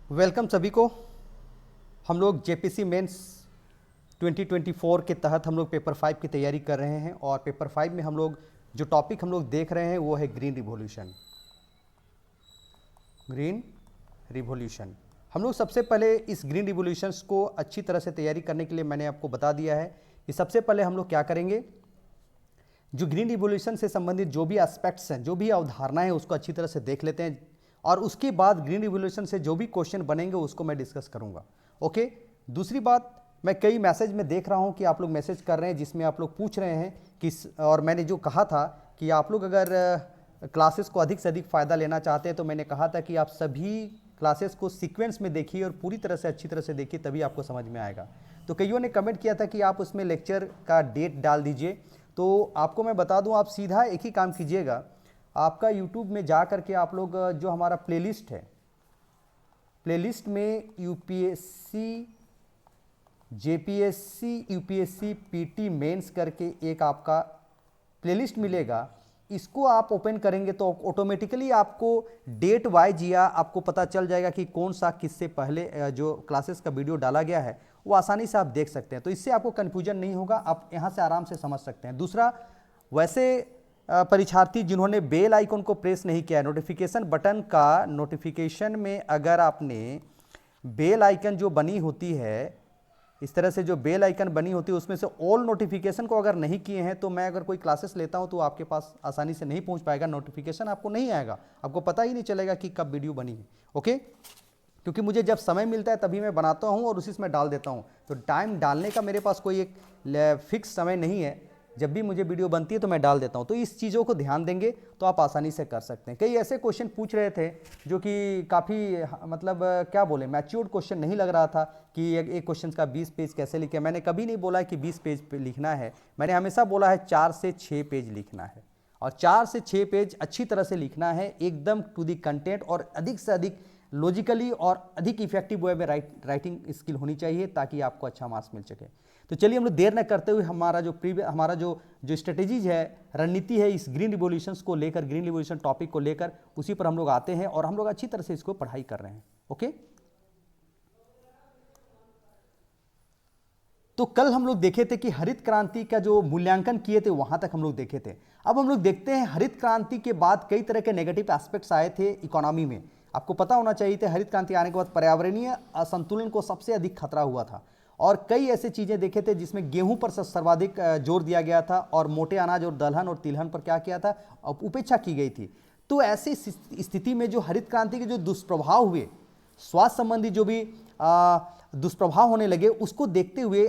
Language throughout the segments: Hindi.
वेलकम सभी को। हम लोग जेपीसी मेंस 2024 के तहत हम लोग पेपर 5 की तैयारी कर रहे हैं और पेपर 5 में हम लोग जो टॉपिक हम लोग देख रहे हैं वो है ग्रीन रिवॉल्यूशन। ग्रीन रिवॉल्यूशन हम लोग सबसे पहले इस ग्रीन रिवॉल्यूशंस को अच्छी तरह से तैयारी करने के लिए मैंने आपको बता दिया है कि सबसे पहले हम लोग क्या करेंगे, जो ग्रीन रिवॉल्यूशन से संबंधित जो भी एस्पेक्ट्स हैं, जो भी अवधारणाएं हैं, उसको अच्छी तरह से देख लेते हैं और उसके बाद ग्रीन रिवॉल्यूशन से जो भी क्वेश्चन बनेंगे उसको मैं डिस्कस करूंगा। ओके। दूसरी बात, मैं कई मैसेज में देख रहा हूं कि आप लोग मैसेज कर रहे हैं जिसमें आप लोग पूछ रहे हैं कि, और मैंने जो कहा था कि आप लोग अगर क्लासेस को अधिक से अधिक फ़ायदा लेना चाहते हैं तो मैंने कहा था कि आप सभी क्लासेस को सीक्वेंस में देखिए और पूरी तरह से अच्छी तरह से देखिए, तभी आपको समझ में आएगा। तो कईयों ने कमेंट किया था कि आप उसमें लेक्चर का डेट डाल दीजिए, तो आपको मैं बता दूं, आप सीधा एक ही काम कीजिएगा, आपका यूट्यूब में जा करके आप लोग जो हमारा प्लेलिस्ट है, प्लेलिस्ट में UPSC JPSC UPSC PT mains करके एक आपका प्लेलिस्ट मिलेगा। इसको आप ओपन करेंगे तो ऑटोमेटिकली आपको डेट वाइज या आपको पता चल जाएगा कि कौन सा किससे पहले जो क्लासेस का वीडियो डाला गया है वो आसानी से आप देख सकते हैं। तो इससे आपको कन्फ्यूजन नहीं होगा, आप यहाँ से आराम से समझ सकते हैं। दूसरा, वैसे परीक्षार्थी जिन्होंने बेल आइकन को प्रेस नहीं किया है, नोटिफिकेशन बटन का नोटिफिकेशन में अगर आपने बेल आइकन जो बनी होती है, इस तरह से जो बेल आइकन बनी होती है उसमें से ऑल नोटिफिकेशन को अगर नहीं किए हैं तो मैं अगर कोई क्लासेस लेता हूं तो आपके पास आसानी से नहीं पहुंच पाएगा, नोटिफिकेशन आपको नहीं आएगा, आपको पता ही नहीं चलेगा कि कब वीडियो बनी है। ओके, क्योंकि मुझे जब समय मिलता है तभी मैं बनाता हूं और उसी में डाल देता हूं, तो टाइम डालने का मेरे पास कोई एक फिक्स समय नहीं है, जब भी मुझे वीडियो बनती है तो मैं डाल देता हूं। तो इस चीज़ों को ध्यान देंगे तो आप आसानी से कर सकते हैं। कई ऐसे क्वेश्चन पूछ रहे थे जो कि काफ़ी मतलब क्या बोले, मैच्योर्ड क्वेश्चन नहीं लग रहा था कि एक क्वेश्चन का 20 पेज कैसे लिखे। मैंने कभी नहीं बोला कि 20 पेज पे लिखना है, मैंने हमेशा बोला है 4 से 6 पेज लिखना है और 4 से 6 पेज अच्छी तरह से लिखना है, एकदम टू दी कंटेंट और अधिक से अधिक लॉजिकली और अधिक इफेक्टिव वे में राइटिंग स्किल होनी चाहिए ताकि आपको अच्छा मार्क्स मिल सके। तो चलिए हम लोग देर न करते हुए हमारा जो स्ट्रेटेजीज है, रणनीति है इस ग्रीन रिवॉल्यूशंस को लेकर, ग्रीन रिवॉल्यूशन टॉपिक को लेकर, उसी पर हम लोग आते हैं और हम लोग अच्छी तरह से इसको पढ़ाई कर रहे हैं। ओके, तो कल हम लोग देखे थे कि हरित क्रांति का जो मूल्यांकन किए थे वहां तक हम लोग देखे थे। अब हम लोग देखते हैं हरित क्रांति के बाद कई तरह के नेगेटिव एस्पेक्ट्स आए थे इकोनॉमी में। आपको पता होना चाहिए था हरित क्रांति आने के बाद पर्यावरणीय असंतुलन को सबसे अधिक खतरा हुआ था और कई ऐसे चीजें देखे थे जिसमें गेहूं पर सर्वाधिक जोर दिया गया था और मोटे अनाज और दलहन और तिलहन पर क्या किया था, उपेक्षा की गई थी। तो ऐसी स्थिति में जो हरित क्रांति के जो दुष्प्रभाव हुए, स्वास्थ्य संबंधी जो भी दुष्प्रभाव होने लगे, उसको देखते हुए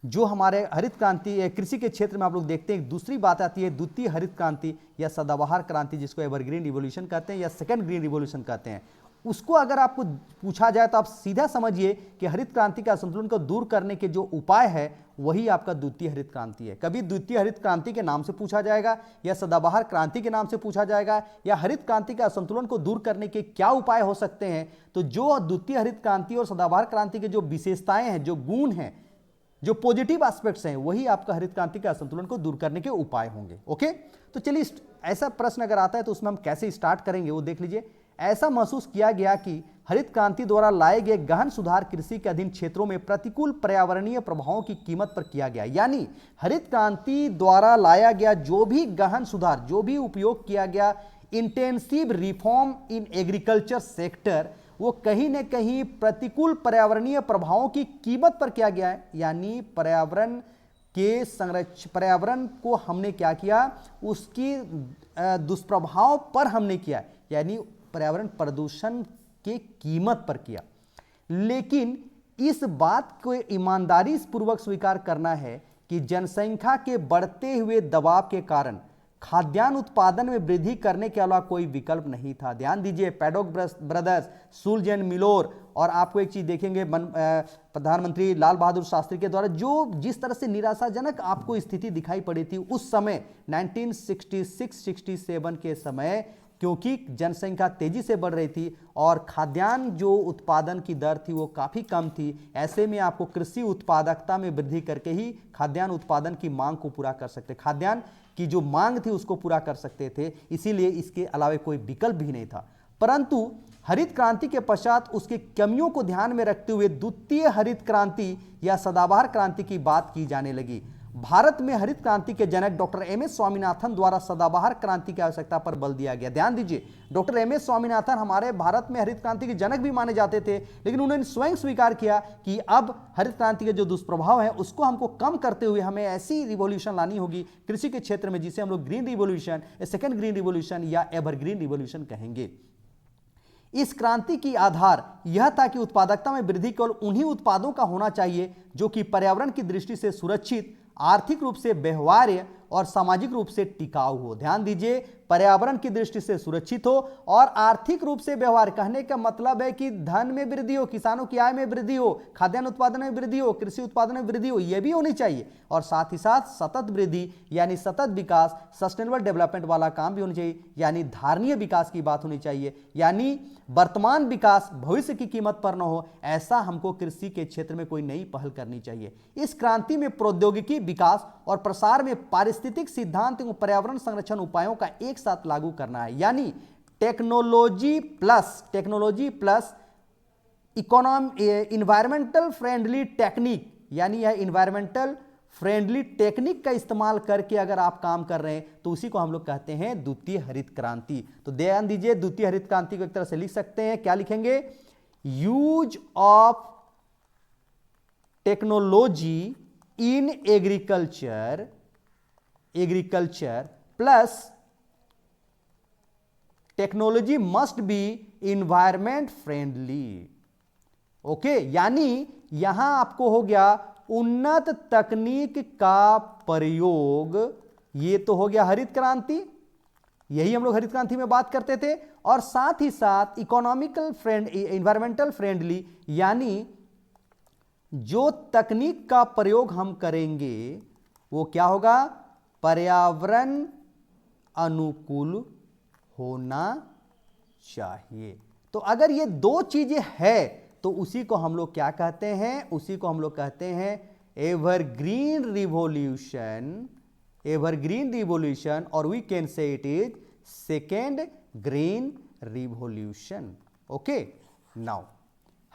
जो हमारे हरित क्रांति कृषि के क्षेत्र में आप लोग देखते हैं, दूसरी बात आती है द्वितीय हरित क्रांति या सदाबहार क्रांति, जिसको एवरग्रीन रिवॉल्यूशन कहते हैं या सेकंड ग्रीन रिवॉल्यूशन कहते हैं। उसको अगर आपको पूछा जाए तो आप सीधा समझिए कि हरित क्रांति का असंतुलन को दूर करने के जो उपाय है वही आपका द्वितीय हरित क्रांति है। कभी द्वितीय हरित क्रांति के नाम से पूछा जाएगा या सदाबहार क्रांति के नाम से पूछा जाएगा या हरित क्रांति के असंतुलन को दूर करने के क्या उपाय हो सकते हैं, तो जो द्वितीय हरित क्रांति और सदाबहार क्रांति के जो विशेषताएं हैं, जो गुण हैं, जो पॉजिटिव एस्पेक्ट्स हैं, वही आपका हरित क्रांति के असंतुलन को दूर करने के उपाय होंगे। ओके, तो चलिए ऐसा प्रश्न अगर आता है तो उसमें हम कैसे स्टार्ट करेंगे वो देख लीजिए। ऐसा महसूस किया गया कि हरित क्रांति द्वारा लाए गए गहन सुधार कृषि के अधीन क्षेत्रों में प्रतिकूल पर्यावरणीय प्रभावों की कीमत पर किया गया। यानी हरित क्रांति द्वारा लाया गया जो भी गहन सुधार, जो भी उपयोग किया गया intensive reform in agriculture sector, वो कहीं ना कहीं प्रतिकूल पर्यावरणीय प्रभावों की कीमत पर किया गया है। यानी पर्यावरण के पर्यावरण को हमने क्या किया, उसकी दुष्प्रभाव पर हमने किया, यानी पर्यावरण प्रदूषण के कीमत पर किया। लेकिन इस बात को ईमानदारी पूर्वक स्वीकार करना है कि जनसंख्या के बढ़ते हुए दबाव के कारण खाद्यान्न उत्पादन में वृद्धि करने के अलावा कोई विकल्प नहीं था। ध्यान दीजिए, पैडॉक ब्रदर्स, सुलजन मिलोर, और आपको एक चीज देखेंगे प्रधानमंत्री लाल बहादुर शास्त्री के द्वारा जो जिस तरह से निराशाजनक आपको स्थिति दिखाई पड़ी थी उस समय 1966-67 के समय, क्योंकि जनसंख्या तेजी से बढ़ रही थी और खाद्यान्न जो उत्पादन की दर थी वो काफ़ी कम थी। ऐसे में आपको कृषि उत्पादकता में वृद्धि करके ही खाद्यान्न उत्पादन की मांग को पूरा कर सकते, खाद्यान्न की जो मांग थी उसको पूरा कर सकते थे, इसीलिए इसके अलावा कोई विकल्प भी नहीं था। परंतु हरित क्रांति के पश्चात उसकी कमियों को ध्यान में रखते हुए द्वितीय हरित क्रांति या सदाबहार क्रांति की बात की जाने लगी। भारत में हरित क्रांति के जनक डॉक्टर एम.एस. स्वामीनाथन द्वारा सदाबहार क्रांति की आवश्यकता पर बल दिया गया। ध्यान दीजिए, डॉक्टर एम.एस. स्वामीनाथन हमारे भारत में हरित क्रांति के जनक भी माने जाते थे, लेकिन उन्होंने स्वयं स्वीकार किया कि अब हरित क्रांति के जो दुष्प्रभाव है उसको हमको कम करते हुए हमें ऐसी रिवॉल्यूशन लानी होगी कृषि के क्षेत्र में जिसे हम लोग green revolution, second green revolution या एवरग्रीन रिवॉल्यूशन कहेंगे। इस क्रांति की आधार यह था कि उत्पादकता में वृद्धि केवल उन्हीं उत्पादों का होना चाहिए जो कि पर्यावरण की दृष्टि से सुरक्षित, आर्थिक रूप से व्यवहार्य और सामाजिक रूप से टिकाऊ हो। ध्यान दीजिए, पर्यावरण की दृष्टि से सुरक्षित हो और आर्थिक रूप से व्यवहार, कहने का मतलब है कि धन में वृद्धि हो, किसानों की आय में वृद्धि हो, खाद्यान्न उत्पादन में वृद्धि हो, कृषि उत्पादन में वृद्धि हो, यह भी होनी चाहिए। और साथ ही साथ सतत वृद्धि यानी सतत विकास, सस्टेनेबल डेवलपमेंट वाला काम भी होना चाहिए, यानी धारणीय विकास की बात होनी चाहिए, यानी वर्तमान विकास भविष्य की कीमत पर न हो, ऐसा हमको कृषि के क्षेत्र में कोई नई पहल करनी चाहिए। इस क्रांति में प्रौद्योगिकी विकास और प्रसार में पारिस्थितिक सिद्धांत एवं पर्यावरण संरक्षण उपायों का एक साथ लागू करना है, यानी technology plus environmental friendly technique, यानी यह इन्वायरमेंटल फ्रेंडली टेक्निक का इस्तेमाल करके अगर आप काम कर रहे हैं तो उसी को हम लोग कहते हैं द्वितीय हरित क्रांति। तो ध्यान दीजिए, द्वितीय हरित क्रांति को एक तरह से लिख सकते हैं, क्या लिखेंगे? Use of technology in agriculture plus technology must be environment friendly. Okay, यानी यहां आपको हो गया उन्नत तकनीक का प्रयोग, ये तो हो गया हरित क्रांति, यही हम लोग हरित क्रांति में बात करते थे। और साथ ही साथ इन्वायरमेंटल फ्रेंडली, यानी जो तकनीक का प्रयोग हम करेंगे वो क्या होगा? पर्यावरण अनुकूल होना चाहिए। तो अगर ये दो चीजें हैं तो उसी को हम लोग क्या कहते हैं? उसी को हम लोग कहते हैं एवरग्रीन रिवॉल्यूशन, और we can say it is second green revolution. Okay, now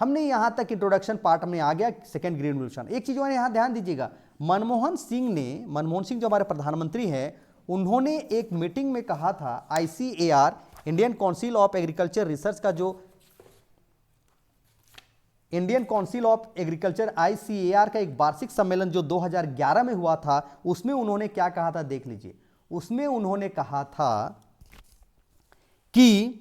हमने यहां तक इंट्रोडक्शन पार्ट में आ गया, सेकेंड ग्रीन रिवॉल्यूशन। एक चीज यहां ध्यान दीजिएगा, मनमोहन सिंह जो हमारे प्रधानमंत्री हैं, उन्होंने एक मीटिंग में कहा था, ICAR Indian council of agriculture research का जो Indian council of agriculture ICAR का एक वार्षिक सम्मेलन जो 2011 में हुआ था, उसमें उन्होंने क्या कहा था देख लीजिए। उसमें उन्होंने कहा था कि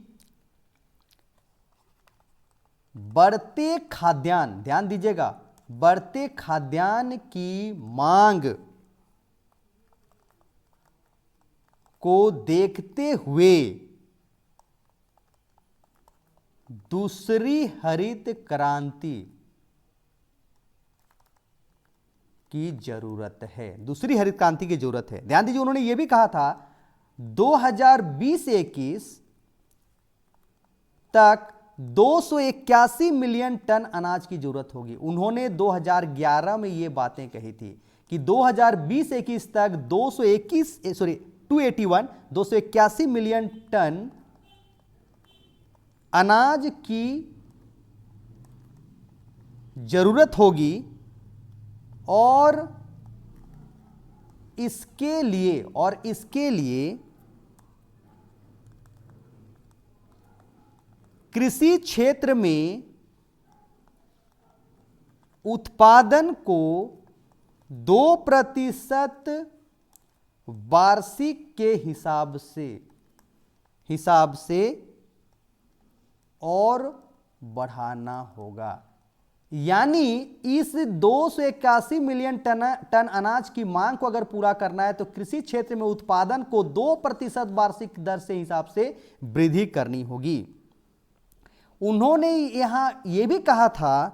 बढ़ते खाद्यान्न, ध्यान दीजिएगा, बढ़ते खाद्यान्न की मांग को देखते हुए दूसरी हरित क्रांति की जरूरत है, दूसरी हरित क्रांति की जरूरत है। ध्यान दीजिए, उन्होंने यह भी कहा था 2020-21 तक 281 मिलियन टन अनाज की जरूरत होगी। उन्होंने 2011 में यह बातें कही थी कि 2020-21 तक 281 मिलियन टन अनाज की जरूरत होगी, और इसके लिए कृषि क्षेत्र में उत्पादन को 2% वार्षिक के हिसाब से और बढ़ाना होगा। यानी इस 281 मिलियन टन अनाज की मांग को अगर पूरा करना है तो कृषि क्षेत्र में उत्पादन को 2% वार्षिक दर से हिसाब से वृद्धि करनी होगी। उन्होंने यहां यह भी कहा था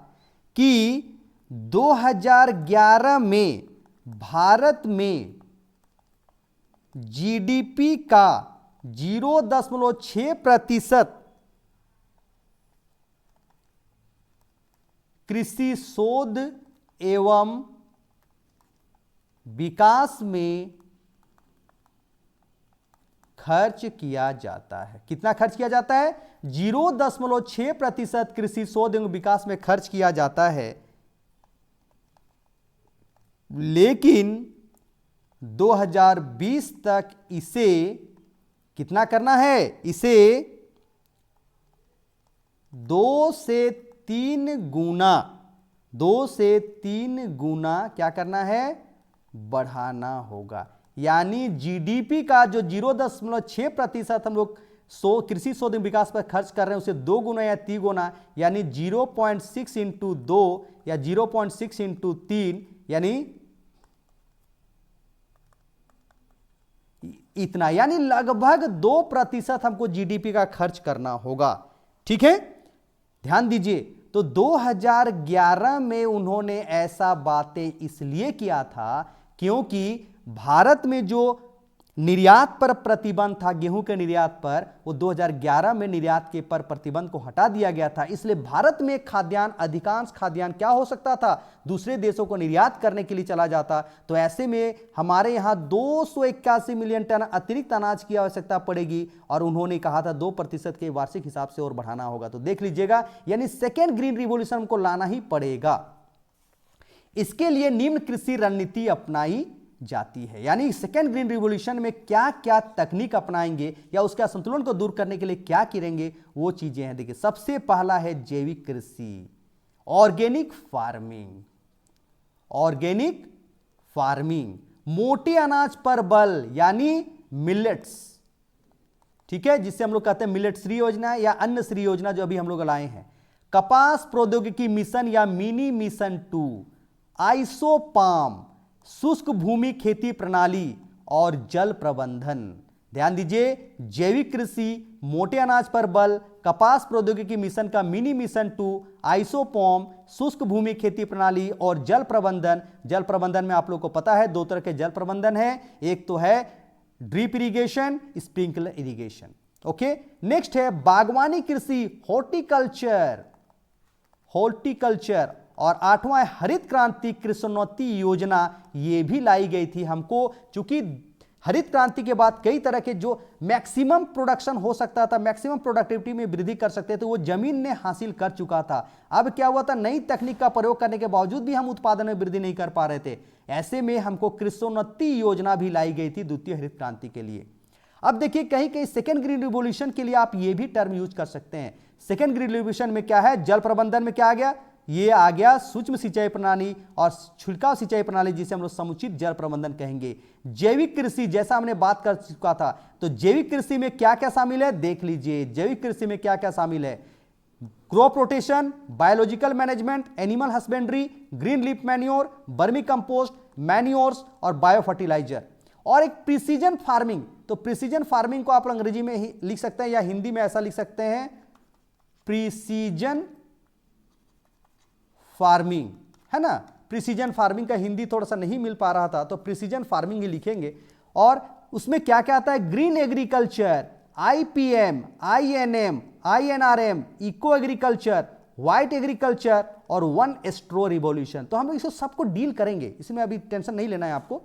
कि 2011 में भारत में GDP का 0.6% कृषि शोध एवं विकास में खर्च किया जाता है। कितना खर्च किया जाता है? 0.6% कृषि शोध एवं विकास में खर्च किया जाता है, लेकिन 2020 तक इसे कितना करना है? इसे 2 से 3 गुना क्या करना है? बढ़ाना होगा। यानी जीडीपी का जो 0.6% हम लोग कृषि शोध विकास पर खर्च कर रहे हैं, उसे 2 गुना या 3 गुना, यानी 0.6 इंटू 2 या 0.6 इंटू 3, यानी इतना, यानी लगभग 2% हमको जीडीपी का खर्च करना होगा। ठीक है, ध्यान दीजिए। तो 2011 में उन्होंने ऐसा बातें इसलिए किया था क्योंकि भारत में जो निर्यात पर प्रतिबंध था, गेहूं के निर्यात पर, वो 2011 में निर्यात के पर प्रतिबंध को हटा दिया गया था। इसलिए भारत में खाद्यान्न, अधिकांश खाद्यान्न क्या हो सकता था? दूसरे देशों को निर्यात करने के लिए चला जाता। तो ऐसे में हमारे यहां 281 मिलियन टन अतिरिक्त अनाज की आवश्यकता पड़ेगी, और उन्होंने कहा था 2% के वार्षिक हिसाब से और बढ़ाना होगा। तो देख लीजिएगा, यानी सेकेंड ग्रीन रिवॉल्यूशन को लाना ही पड़ेगा। इसके लिए निम्न कृषि रणनीति अपनाई जाती है। यानी सेकेंड ग्रीन रिवॉल्यूशन में क्या क्या तकनीक अपनाएंगे या उसके असंतुलन को दूर करने के लिए क्या करेंगे, वो चीजें हैं। देखिए, सबसे पहला है जैविक कृषि, ऑर्गेनिक फार्मिंग। ऑर्गेनिक फार्मिंग, मोटे अनाज पर बल, यानी मिलेट्स। ठीक है, जिससे हम लोग कहते हैं मिलेट श्री योजना या अन्न श्री योजना, जो अभी हम लोग लाए हैं। कपास प्रौद्योगिकी मिशन या मिनी मिशन 2, आइसोपाम, शुष्क भूमि खेती प्रणाली और जल प्रबंधन। ध्यान दीजिए, जैविक कृषि, मोटे अनाज पर बल, कपास प्रौद्योगिकी मिशन का मिनी मिशन 2, आइसोपाम, शुष्क भूमि खेती प्रणाली और जल प्रबंधन। जल प्रबंधन में आप लोग को पता है 2 तरह के जल प्रबंधन है, एक तो है drip irrigation, sprinkler irrigation. Okay, next है बागवानी कृषि, हॉर्टिकल्चर। हॉर्टिकल्चर और 8वां हरित क्रांति कृषोन्नति योजना, ये भी लाई गई थी हमको। चूंकि हरित क्रांति के बाद कई तरह के जो मैक्सिमम प्रोडक्शन हो सकता था, मैक्सिमम प्रोडक्टिविटी में वृद्धि कर सकते थे, वो जमीन ने हासिल कर चुका था। अब क्या हुआ था? नई तकनीक का प्रयोग करने के बावजूद भी हम उत्पादन में वृद्धि नहीं कर पा रहे थे। ऐसे में हमको कृषोन्नति योजना भी लाई गई थी द्वितीय हरित क्रांति के लिए। अब देखिए, कहीं कहीं सेकेंड ग्रीन रिवॉल्यूशन के लिए आप ये भी टर्म यूज कर सकते हैं। सेकेंड ग्रीन रिवॉल्यूशन में क्या है? जल प्रबंधन में क्या आ गया? ये आ गया सूक्ष्म सिंचाई प्रणाली और छिड़काव सिंचाई प्रणाली, जिसे हम लोग समुचित जल प्रबंधन कहेंगे। जैविक कृषि, जैसा हमने बात कर चुका था, तो जैविक कृषि में क्या क्या शामिल है? देख लीजिए, जैविक कृषि में क्या क्या शामिल है। Crop rotation, biological management, animal husbandry, green leaf manure, vermi compost, manures और बायो फर्टिलाइजर, और एक प्रिसीजन फार्मिंग। तो प्रिसीजन फार्मिंग को आप अंग्रेजी में ही लिख सकते हैं या हिंदी में ऐसा लिख सकते हैं, प्रिसीजन फार्मिंग, है ना। प्रिसीजन फार्मिंग का हिंदी थोड़ा सा नहीं मिल पा रहा था, तो प्रिसीजन फार्मिंग ही लिखेंगे। और उसमें क्या क्या आता है? Green agriculture, IPM, INM, INRM, eco agriculture, white agriculture और वन स्ट्रो रिवॉल्यूशन। तो हम लोग इसको सबको डील करेंगे, इसमें अभी टेंशन नहीं लेना है आपको।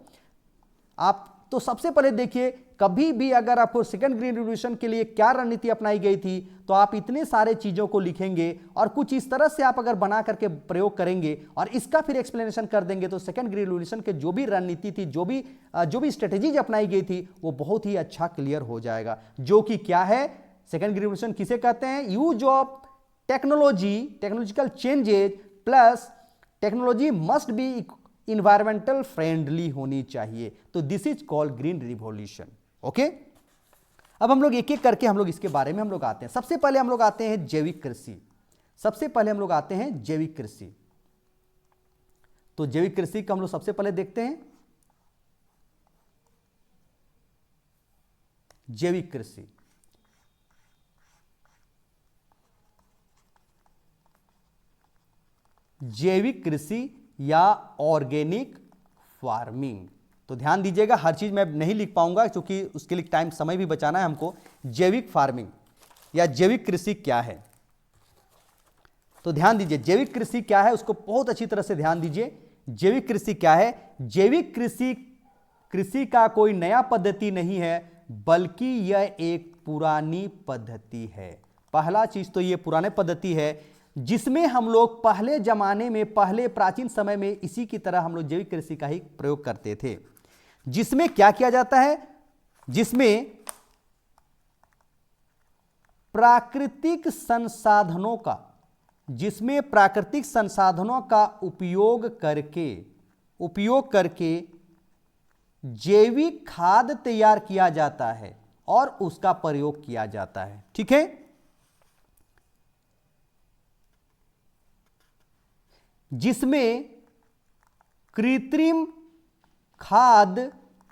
आप तो सबसे पहले देखिए, कभी भी अगर आपको सेकंड ग्रीन रिवॉल्यूशन के लिए क्या रणनीति अपनाई गई थी, तो आप इतने सारे चीजों को लिखेंगे और कुछ इस तरह से आप अगर बना करके प्रयोग करेंगे और इसका फिर एक्सप्लेनेशन कर देंगे, तो सेकंड ग्रीन रिवॉल्यूशन के जो भी रणनीति थी, जो भी स्ट्रेटेजीज अपनाई गई थी, वो बहुत ही अच्छा क्लियर हो जाएगा। जो कि क्या है? सेकंड ग्रीन रिवॉल्यूशन किसे कहते हैं? Use of technology, technological changes plus technology must be environmental friendly होनी चाहिए। तो this is called green revolution. Okay, अब हम लोग एक एक करके हम लोग इसके बारे में हम लोग आते हैं। सबसे पहले हम लोग आते हैं जैविक कृषि। सबसे पहले हम लोग आते हैं जैविक कृषि। तो जैविक कृषि का हम लोग सबसे पहले देखते हैं। जैविक कृषि, जैविक कृषि या ऑर्गेनिक फार्मिंग। तो ध्यान दीजिएगा, हर चीज मैं नहीं लिख पाऊंगा क्योंकि उसके लिए टाइम, समय भी बचाना है हमको। जैविक फार्मिंग या जैविक कृषि क्या है? तो ध्यान दीजिए, जैविक कृषि क्या है उसको बहुत अच्छी तरह से ध्यान दीजिए। जैविक कृषि क्या है? जैविक कृषि का कोई नया पद्धति नहीं है, बल्कि यह एक पुरानी पद्धति है। पहला चीज तो यह पुराने पद्धति है जिसमें हम लोग पहले जमाने में, पहले प्राचीन समय में इसी की तरह हम लोग जैविक कृषि का ही प्रयोग करते थे, जिसमें क्या किया जाता है, जिसमें प्राकृतिक संसाधनों का उपयोग करके जैविक खाद तैयार किया जाता है और उसका प्रयोग किया जाता है। ठीक है, जिसमें कृत्रिम खाद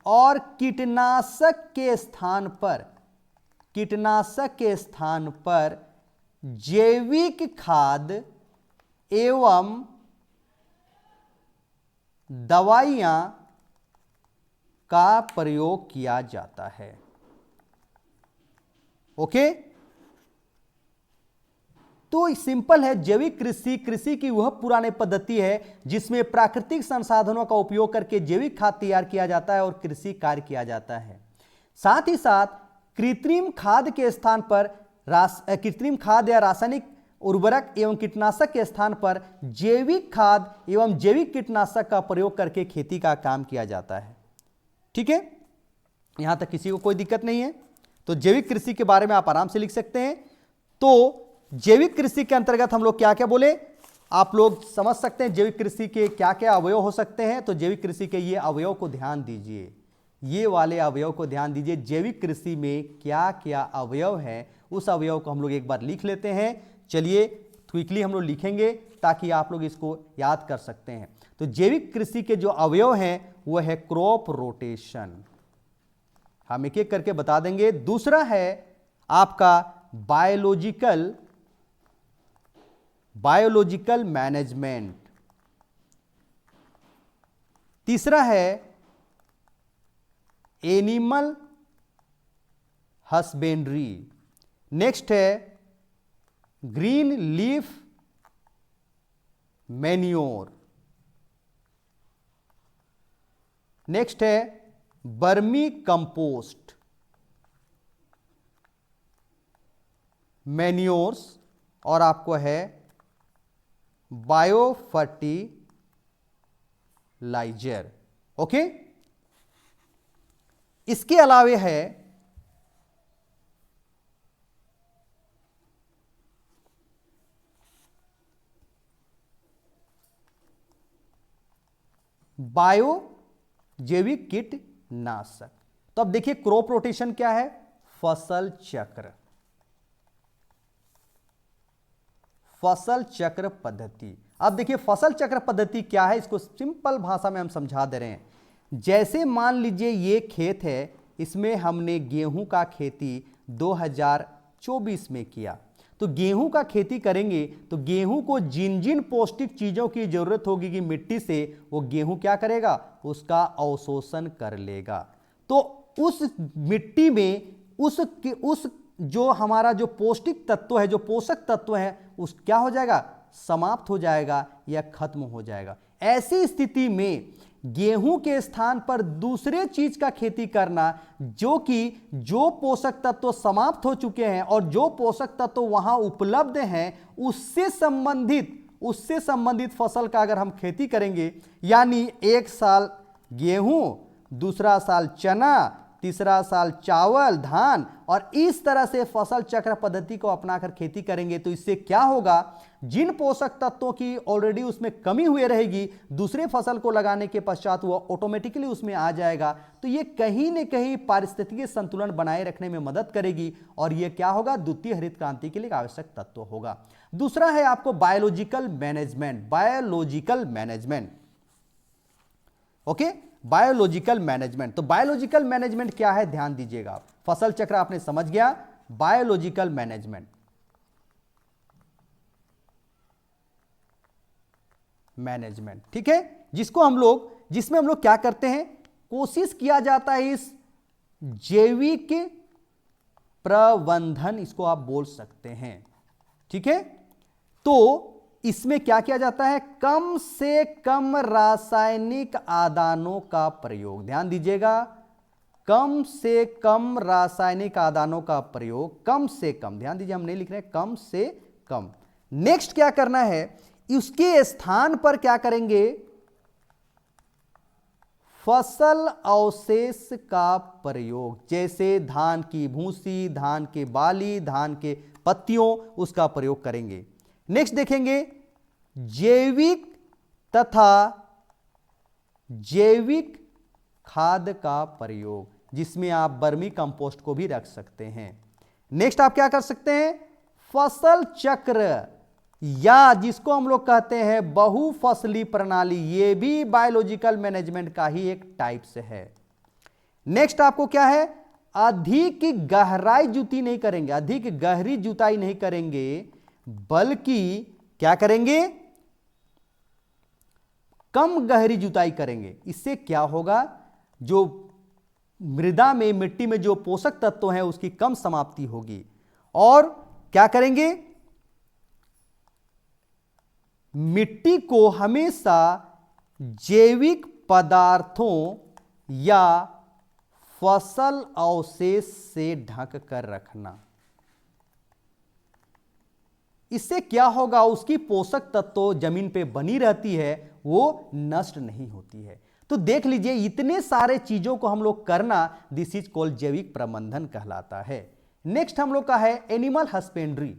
और कीटनाशक के स्थान पर जैविक खाद एवं दवाइयां का प्रयोग किया जाता है। ओके, तो सिंपल है, जैविक कृषि की वह पुरानी पद्धति है जिसमें प्राकृतिक संसाधनों का उपयोग करके जैविक खाद तैयार किया जाता है और कृषि कार्य किया जाता है। साथ ही साथ कृत्रिम खाद के स्थान पर कृत्रिम खाद या रासायनिक उर्वरक एवं कीटनाशक के स्थान पर जैविक खाद एवं जैविक कीटनाशक का प्रयोग करके खेती का काम किया जाता है। ठीक है, यहां तक किसी को कोई दिक्कत नहीं है। तो जैविक कृषि के बारे में आप आराम से लिख सकते हैं। तो जैविक कृषि के अंतर्गत हम लोग क्या क्या बोले, आप लोग समझ सकते हैं जैविक कृषि के क्या क्या अवयव हो सकते हैं। तो जैविक कृषि के ये अवयव को ध्यान दीजिए, ये वाले अवयव को ध्यान दीजिए। जैविक कृषि में क्या क्या अवयव है, उस अवयव को हम लोग एक बार लिख लेते हैं। चलिए क्विकली हम लोग लिखेंगे ताकि आप लोग इसको याद कर सकते हैं। तो जैविक कृषि के जो अवयव हैं वो है क्रॉप रोटेशन, हम एक एक करके बता देंगे। दूसरा है आपका बायोलॉजिकल मैनेजमेंट। तीसरा है एनिमल हस्बेंड्री। नेक्स्ट है ग्रीन लीफ मैन्योर। नेक्स्ट है बर्मी कंपोस्ट, मैन्योर्स, और आपको है बायो फर्टिलाइजर। ओके, इसके अलावे है बायो जैविक कीटनाशक। तो अब देखिए क्रॉप रोटेशन क्या है, फसल चक्र पद्धति। अब देखिए फसल चक्र पद्धति क्या है, इसको सिंपल भाषा में हम समझा दे रहे हैं। जैसे मान लीजिए ये खेत है, इसमें हमने गेहूं का खेती 2024 में किया। तो गेहूं का खेती करेंगे तो गेहूं को जिन जिन पौष्टिक चीजों की जरूरत होगी कि मिट्टी से, वो गेहूं क्या करेगा, उसका अवशोषण कर लेगा। तो उस मिट्टी में उस जो हमारा जो पौष्टिक तत्व है, जो पोषक तत्व है, उस क्या हो जाएगा, समाप्त हो जाएगा या खत्म हो जाएगा। ऐसी स्थिति में गेहूं के स्थान पर दूसरे चीज का खेती करना, जो पोषक तत्व समाप्त हो चुके हैं और जो पोषक तत्व वहां उपलब्ध हैं, उससे संबंधित फसल का अगर हम खेती करेंगे, यानी एक साल गेहूं, दूसरा साल चना, तीसरा साल चावल, धान, और इस तरह से फसल चक्र पद्धति को अपनाकर खेती करेंगे, तो इससे क्या होगा, जिन पोषक तत्वों की ऑलरेडी उसमें कमी हुई रहेगी, दूसरे फसल को लगाने के पश्चात वो ऑटोमेटिकली उसमें आ जाएगा। तो ये कहीं न कहीं पारिस्थितिकीय संतुलन बनाए रखने में मदद करेगी और ये क्या होगा, द्वितीय हरित क्रांति के लिए आवश्यक तत्व होगा। दूसरा है आपको biological management. Okay, biological management. तो बायोलॉजिकल मैनेजमेंट क्या है, ध्यान दीजिएगा। फसल चक्र आपने समझ गया, बायोलॉजिकल मैनेजमेंट, ठीक है, जिसमें हम लोग क्या करते हैं, कोशिश किया जाता है इस जैविक प्रबंधन, इसको आप बोल सकते हैं। ठीक है, तो इसमें क्या किया जाता है, कम से कम रासायनिक आदानों का प्रयोग। ध्यान दीजिएगा, कम से कम रासायनिक आदानों का प्रयोग, कम से कम, ध्यान दीजिए हम नहीं लिख रहे हैं, कम से कम। नेक्स्ट क्या करना है, उसके स्थान पर क्या करेंगे, फसल अवशेष का प्रयोग, जैसे धान की भूसी, धान के बाली, धान के पत्तियों, उसका प्रयोग करेंगे। नेक्स्ट देखेंगे जैविक तथा जैविक खाद का प्रयोग, जिसमें आप वर्मी कंपोस्ट को भी रख सकते हैं। नेक्स्ट आप क्या कर सकते हैं, फसल चक्र, या जिसको हम लोग कहते हैं बहुफसली प्रणाली, ये भी बायोलॉजिकल मैनेजमेंट का ही एक टाइप्स है। नेक्स्ट आपको क्या है, अधिक गहराई जुताई नहीं करेंगे, अधिक गहरी जुताई नहीं करेंगे, बल्कि क्या करेंगे, कम गहरी जुताई करेंगे। इससे क्या होगा, जो मृदा में, मिट्टी में जो पोषक तत्व हैं उसकी कम समाप्ति होगी। और क्या करेंगे, मिट्टी को हमेशा जैविक पदार्थों या फसल अवशेष से ढक कर रखना। इससे क्या होगा, उसकी पोषक तत्व जमीन पे बनी रहती है, वो नष्ट नहीं होती है। तो देख लीजिए इतने सारे चीजों को हम लोग करना, दिस इज कॉल्ड जैविक प्रबंधन कहलाता है। नेक्स्ट हम लोग का है एनिमल हस्बेंड्री।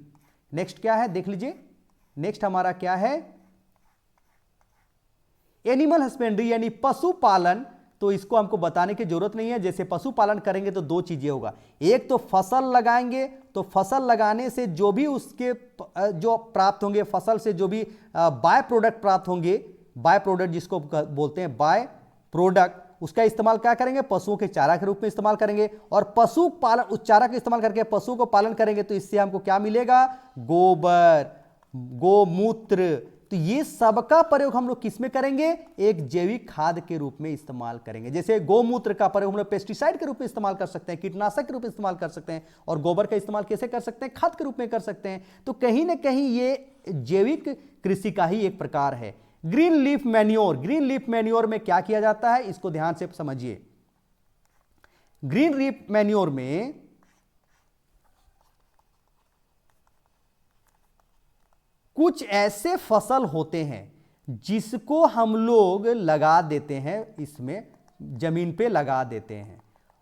नेक्स्ट क्या है, देख लीजिए, नेक्स्ट हमारा क्या है, एनिमल हस्बेंड्री यानी पशुपालन। तो इसको हमको बताने की जरूरत नहीं है, जैसे पशुपालन करेंगे तो दो चीजें होगा, एक तो फसल लगाएंगे, तो फसल लगाने से जो भी उसके जो प्राप्त होंगे, फसल से जो भी बाय प्रोडक्ट प्राप्त होंगे, बाय प्रोडक्ट जिसको बोलते हैं बाय प्रोडक्ट, उसका इस्तेमाल क्या करेंगे, पशुओं के चारा के रूप में इस्तेमाल करेंगे। और पशु पालन, उस चारा का इस्तेमाल करके पशु को पालन करेंगे, तो इससे हमको क्या मिलेगा, गोबर, गोमूत्र। तो ये सबका प्रयोग हम लोग किस में करेंगे, एक जैविक खाद के रूप में इस्तेमाल करेंगे। जैसे गोमूत्र का प्रयोग हम लोग पेस्टिसाइड के रूप में इस्तेमाल कर सकते हैं, कीटनाशक के रूप में इस्तेमाल कर सकते हैं, और गोबर का इस्तेमाल कैसे कर सकते हैं, खाद के रूप में कर सकते हैं। तो कहीं ना कहीं ये जैविक कृषि का ही एक प्रकार है। Green leaf manure, green leaf manure में क्या किया जाता है, इसको ध्यान से समझिए। ग्रीन लीफ मैन्योर में कुछ ऐसे फसल होते हैं जिसको हम लोग लगा देते हैं, इसमें जमीन पे लगा देते हैं,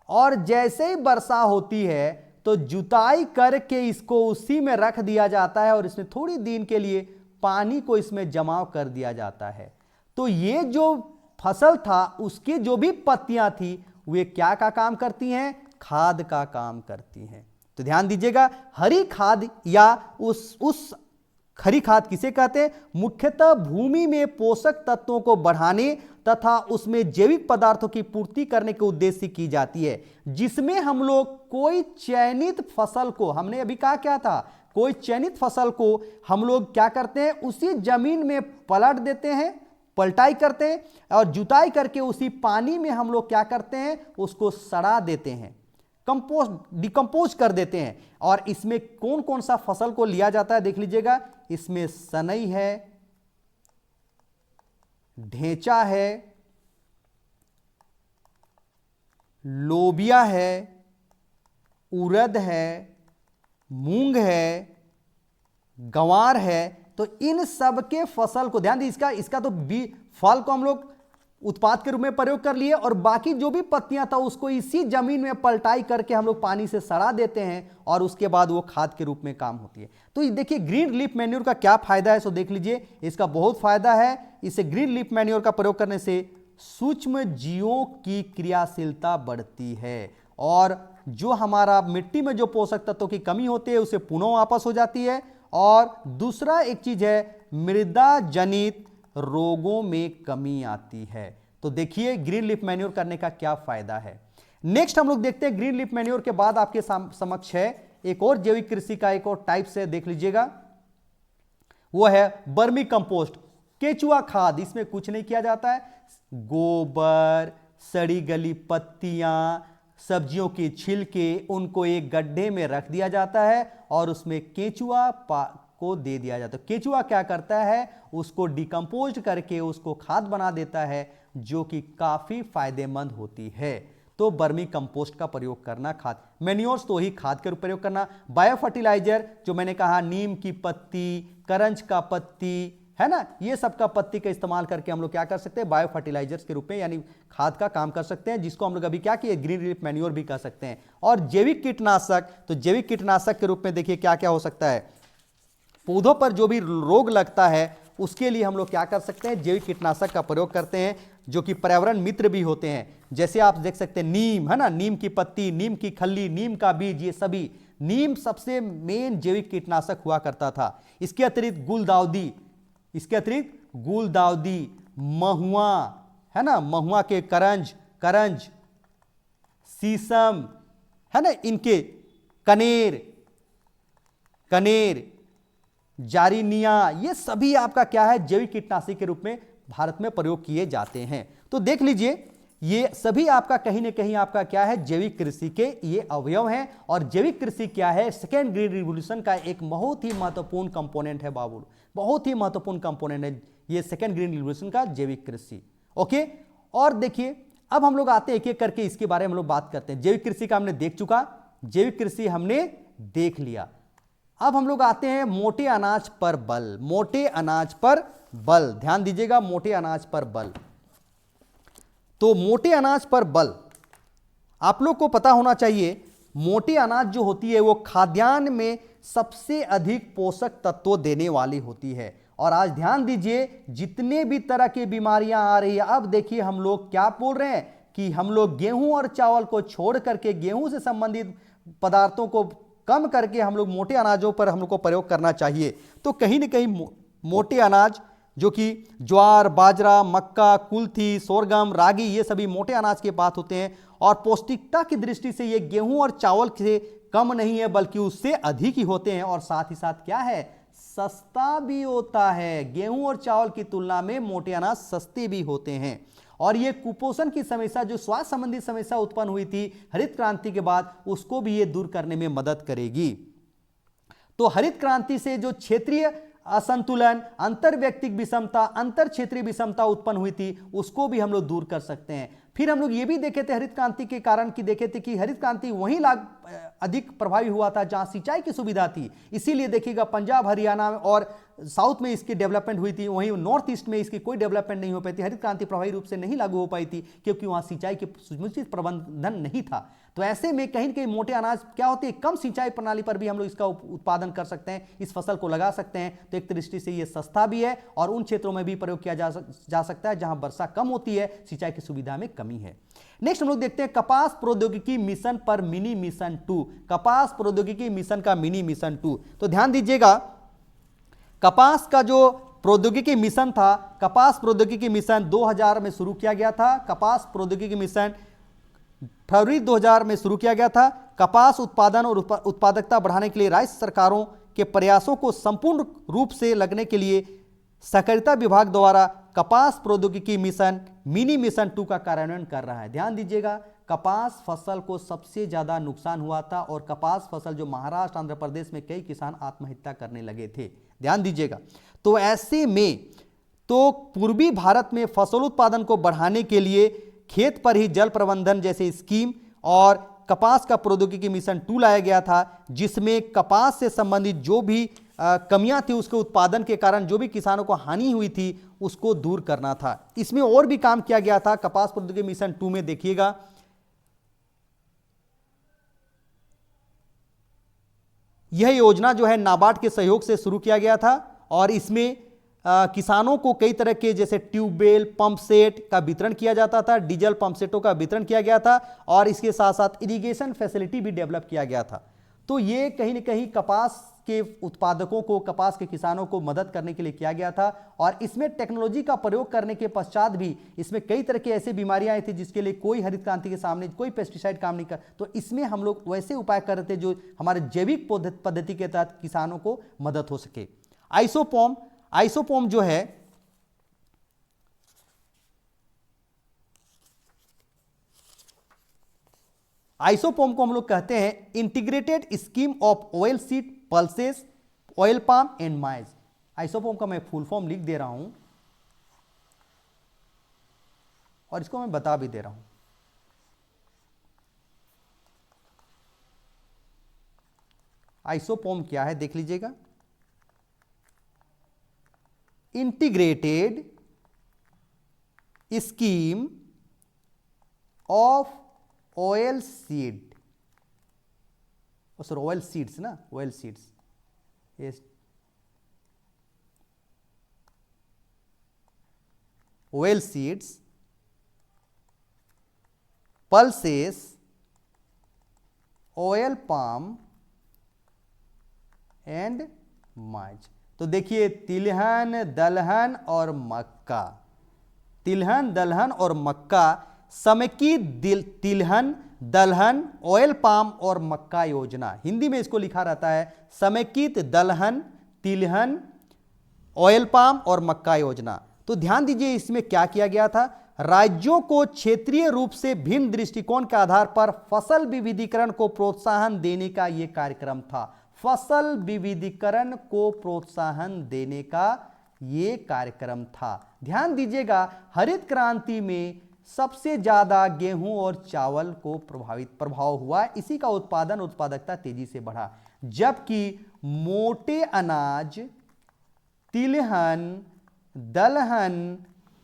और जैसे ही वर्षा होती है तो जुताई करके इसको उसी में रख दिया जाता है, और इसमें थोड़ी दिन के लिए पानी को इसमें जमाव कर दिया जाता है। तो ये जो फसल था उसकी जो भी पत्तियां थी वे क्या का काम करती हैं, खाद का काम करती हैं। तो ध्यान दीजिएगा, हरी खाद या उस हरी खाद किसे कहते हैं, मुख्यतः भूमि में पोषक तत्वों को बढ़ाने तथा उसमें जैविक पदार्थों की पूर्ति करने के उद्देश्य से की जाती है, जिसमें हम लोग कोई चयनित फसल को, हमने अभी कहा क्या था, कोई चयनित फसल को हम लोग क्या करते हैं, उसी जमीन में पलट देते हैं, पलटाई करते हैं, और जुताई करके उसी पानी में हम लोग क्या करते हैं, उसको सड़ा देते हैं, कंपोस्ट, डिकम्पोज कर देते हैं। और इसमें कौन कौन सा फसल को लिया जाता है, देख लीजिएगा, इसमें सनई है, ढेंचा है, लोबिया है, उड़द है, मूंग है, गंवार है। तो इन सब के फसल को ध्यान दीजिए, इसका तो फल को हम लोग उत्पाद के रूप में प्रयोग कर लिए, और बाकी जो भी पत्तियां था उसको इसी जमीन में पलटाई करके हम लोग पानी से सड़ा देते हैं, और उसके बाद वो खाद के रूप में काम होती है। तो ये देखिए ग्रीन लीफ मैन्योर का क्या फायदा है, सो देख लीजिए, इसका बहुत फायदा है। इसे ग्रीन लीफ मैन्योर का प्रयोग करने से सूक्ष्म जीवों की क्रियाशीलता बढ़ती है, और जो हमारा मिट्टी में जो पोषक तत्वों की कमी होती है उसे पुनः वापस हो जाती है। और दूसरा एक चीज है, मृदा जनित रोगों में कमी आती है। तो देखिए ग्रीन लीफ मैन्योर करने का क्या फायदा है। नेक्स्ट हम लोग देखते हैं, ग्रीन लीफ मैन्योर के बाद आपके समक्ष है एक और जैविक कृषि का एक और टाइप से, देख लीजिएगा, वो है वर्मी कंपोस्ट, केचुआ खाद। इसमें कुछ नहीं किया जाता है, गोबर, सड़ी गली पत्तियां, सब्जियों के छिलके, उनको एक गड्ढे में रख दिया जाता है और उसमें केचुआ को दे दिया जाता है। केचुआ क्या करता है, उसको डिकम्पोज करके उसको खाद बना देता है, जो कि काफी फायदेमंद होती है। तो बर्मी कंपोस्ट का प्रयोग करना, खाद मैन्योर्स तो ही खाद के रूप प्रयोग करना, बायो फर्टिलाइजर जो मैंने कहा नीम की पत्ती, करंज का पत्ती, है ना, ये सब का पत्ती का इस्तेमाल करके हम लोग क्या कर सकते हैं, बायो फर्टिलाइजर्स के रूप में यानी खाद का काम कर सकते हैं, जिसको हम लोग अभी क्या किए, ग्रीन रिलीफ मैन्योर भी कह सकते हैं। और जैविक कीटनाशक, तो जैविक कीटनाशक के रूप में देखिए क्या क्या हो सकता है, पौधों पर जो भी रोग लगता है उसके लिए हम लोग क्या कर सकते हैं, जैविक कीटनाशक का प्रयोग करते हैं, जो कि पर्यावरण मित्र भी होते हैं। जैसे आप देख सकते हैं नीम, है ना, नीम की पत्ती, नीम की खल्ली, नीम का बीज, ये सभी, नीम सबसे मेन जैविक कीटनाशक हुआ करता था। इसके अतिरिक्त गुलदाउदी, महुआ, है ना, महुआ के करंज, शीशम, है ना, इनके कनेर, जारिनिया, ये सभी आपका क्या है, जैविक कीटनाशी के रूप में भारत में प्रयोग किए जाते हैं। तो देख लीजिए ये सभी आपका कहीं ना कहीं आपका क्या है, जैविक कृषि के ये अवयव हैं। और जैविक कृषि क्या है, सेकेंड ग्रीन रिवॉल्यूशन का एक बहुत ही महत्वपूर्ण कंपोनेंट है बाबू, बहुत ही महत्वपूर्ण कंपोनेंट है ये सेकेंड ग्रीन रिवॉल्यूशन का, जैविक कृषि। ओके, और देखिए अब हम लोग आते हैं एक एक करके इसके बारे में हम लोग बात करते हैं। जैविक कृषि का हमने देख चुका, जैविक कृषि हमने देख लिया। अब हम लोग आते हैं मोटे अनाज पर बल, मोटे अनाज पर बल, ध्यान दीजिएगा, मोटे अनाज पर बल। तो मोटे अनाज पर बल आप लोग को पता होना चाहिए, मोटे अनाज जो होती है वो खाद्यान्न में सबसे अधिक पोषक तत्व देने वाली होती है। और आज ध्यान दीजिए, जितने भी तरह की बीमारियां आ रही है, अब देखिए हम लोग क्या बोल रहे हैं कि हम लोग गेहूं और चावल को छोड़ करके, गेहूं से संबंधित पदार्थों को कम करके हम लोग मोटे अनाजों पर हम लोग को प्रयोग करना चाहिए। तो कहीं ना कहीं मोटे अनाज जो कि ज्वार, बाजरा, मक्का, कुल्थी, सोरगम, रागी, ये सभी मोटे अनाज के बात होते हैं। और पौष्टिकता की दृष्टि से ये गेहूं और चावल से कम नहीं है बल्कि उससे अधिक ही होते हैं। और साथ ही साथ क्या है, सस्ता भी होता है, गेहूं और चावल की तुलना में मोटे अनाज सस्ते भी होते हैं। और ये कुपोषण की समस्या, जो स्वास्थ्य संबंधी समस्या उत्पन्न हुई थी हरित क्रांति के बाद, उसको भी ये दूर करने में मदद करेगी। तो हरित क्रांति से जो क्षेत्रीय असंतुलन, अंतर व्यक्तिक विषमता, अंतर क्षेत्रीय विषमता उत्पन्न हुई थी, उसको भी हम लोग दूर कर सकते हैं। फिर हम लोग ये भी देखे थे हरित क्रांति के कारण कि देखे थे कि हरित क्रांति वहीं अधिक प्रभावी हुआ था जहां सिंचाई की सुविधा थी। इसीलिए देखिएगा पंजाब, हरियाणा और साउथ में इसकी डेवलपमेंट हुई थी, वहीं नॉर्थ ईस्ट में इसकी कोई डेवलपमेंट नहीं हो पाई थी, हरित क्रांति प्रभावी रूप से नहीं लागू हो पाई थी क्योंकि वहां सिंचाई के समुचित प्रबंधन नहीं था। तो ऐसे में कहीं न कहीं मोटे अनाज क्या होते हैं, कम सिंचाई प्रणाली पर भी हम लोग इसका उत्पादन कर सकते हैं, इस फसल को लगा सकते हैं। तो एक दृष्टि से ये सस्ता भी है और उन क्षेत्रों में भी प्रयोग किया जा सकता है जहां वर्षा कम होती है, सिंचाई की सुविधा में कमी है। नेक्स्ट हम लोग देखते हैं कपास प्रौद्योगिकी मिशन पर मिनी मिशन 2, कपास प्रौद्योगिकी मिशन का मिनी मिशन 2। तो ध्यान दीजिएगा, कपास का जो प्रौद्योगिकी मिशन था, कपास प्रौद्योगिकी मिशन 2000 में शुरू किया गया था। कपास प्रौद्योगिकी मिशन फरवरी 2000 में शुरू किया गया था। कपास उत्पादन और उत्पादकता बढ़ाने के लिए राज्य सरकारों के प्रयासों को संपूर्ण रूप से लगने के लिए सहकारिता विभाग द्वारा कपास प्रौद्योगिकी मिशन मिनी मिशन 2 का कार्यान्वयन कर रहा है। ध्यान दीजिएगा, कपास फसल को सबसे ज्यादा नुकसान हुआ था और कपास फसल जो महाराष्ट्र, आंध्र प्रदेश में कई किसान आत्महत्या करने लगे थे। ध्यान दीजिएगा, तो ऐसे में तो पूर्वी भारत में फसल उत्पादन को बढ़ाने के लिए खेत पर ही जल प्रबंधन जैसे स्कीम और कपास का प्रौद्योगिकी मिशन 2 लाया गया था, जिसमें कपास से संबंधित जो भी कमियां थी, उसके उत्पादन के कारण जो भी किसानों को हानि हुई थी उसको दूर करना था। इसमें और भी काम किया गया था। कपास प्रौद्योगिकी मिशन 2 में देखिएगा, यह योजना जो है नाबार्ड के सहयोग से शुरू किया गया था और इसमें किसानों को कई तरह के जैसे ट्यूबवेल, पंप सेट का वितरण किया जाता था, डीजल पंप सेटों का वितरण किया गया था और इसके साथ साथ इरिगेशन फैसिलिटी भी डेवलप किया गया था। तो ये कहीं ना कहीं कपास के उत्पादकों को, कपास के किसानों को मदद करने के लिए किया गया था। और इसमें टेक्नोलॉजी का प्रयोग करने के पश्चात भी इसमें कई तरह की ऐसी बीमारियां आई थी जिसके लिए कोई हरित क्रांति के सामने कोई पेस्टिसाइड काम नहीं कर, तो इसमें हम लोग वैसे उपाय कर रहे थे जो हमारे जैविक पद्धति के तहत किसानों को मदद हो सके। आइसोपोम जो है, आइसोपोम को हम लोग कहते हैं integrated scheme of oil seed pulses oil palm and maize. ISOPOM का मैं फुल फॉर्म लिख दे रहा हूं और इसको मैं बता भी दे रहा हूं। आइसोपोम क्या है देख लीजिएगा, integrated scheme of oil seed, sorry oil seeds ना, oil seeds, oil seeds, pulses, oil palm and maize. तो देखिए तिलहन, दलहन और मक्का, तिलहन, दलहन और मक्का समेकित तिलहन, दलहन, ऑयल पाम और मक्का योजना, हिंदी में इसको लिखा रहता है समेकित दलहन, तिलहन, ऑयल पाम और मक्का योजना। तो ध्यान दीजिए इसमें क्या किया गया था, राज्यों को क्षेत्रीय रूप से भिन्न दृष्टिकोण के आधार पर फसल विविधीकरण को प्रोत्साहन देने का यह कार्यक्रम था। फसल विविधीकरण को प्रोत्साहन देने का यह कार्यक्रम था। ध्यान दीजिएगा हरित क्रांति में सबसे ज्यादा गेहूं और चावल को प्रभाव हुआ, इसी का उत्पादन उत्पादकता तेजी से बढ़ा, जबकि मोटे अनाज, तिलहन, दलहन,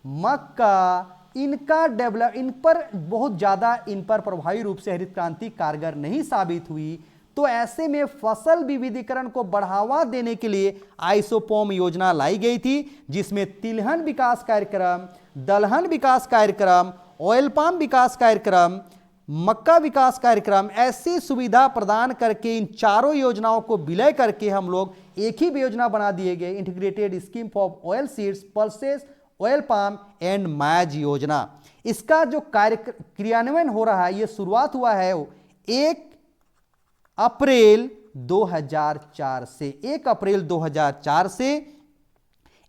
मक्का, इन पर बहुत ज्यादा इन पर प्रभावी रूप से हरित क्रांति कारगर नहीं साबित हुई। तो ऐसे में फसल विविधीकरण को बढ़ावा देने के लिए आइसोपोम योजना लाई गई थी, जिसमें तिलहन विकास कार्यक्रम, दलहन विकास कार्यक्रम, ऑयल पाम विकास कार्यक्रम, मक्का विकास कार्यक्रम, ऐसी सुविधा प्रदान करके इन चारों योजनाओं को विलय करके हम लोग एक ही योजना बना दिए गए, integrated scheme for oil seeds, pulses, oil palm and mine's योजना। इसका जो क्रियान्वयन हो रहा है, यह शुरुआत हुआ है 1 अप्रैल 2004 से, 1 अप्रैल 2004 से।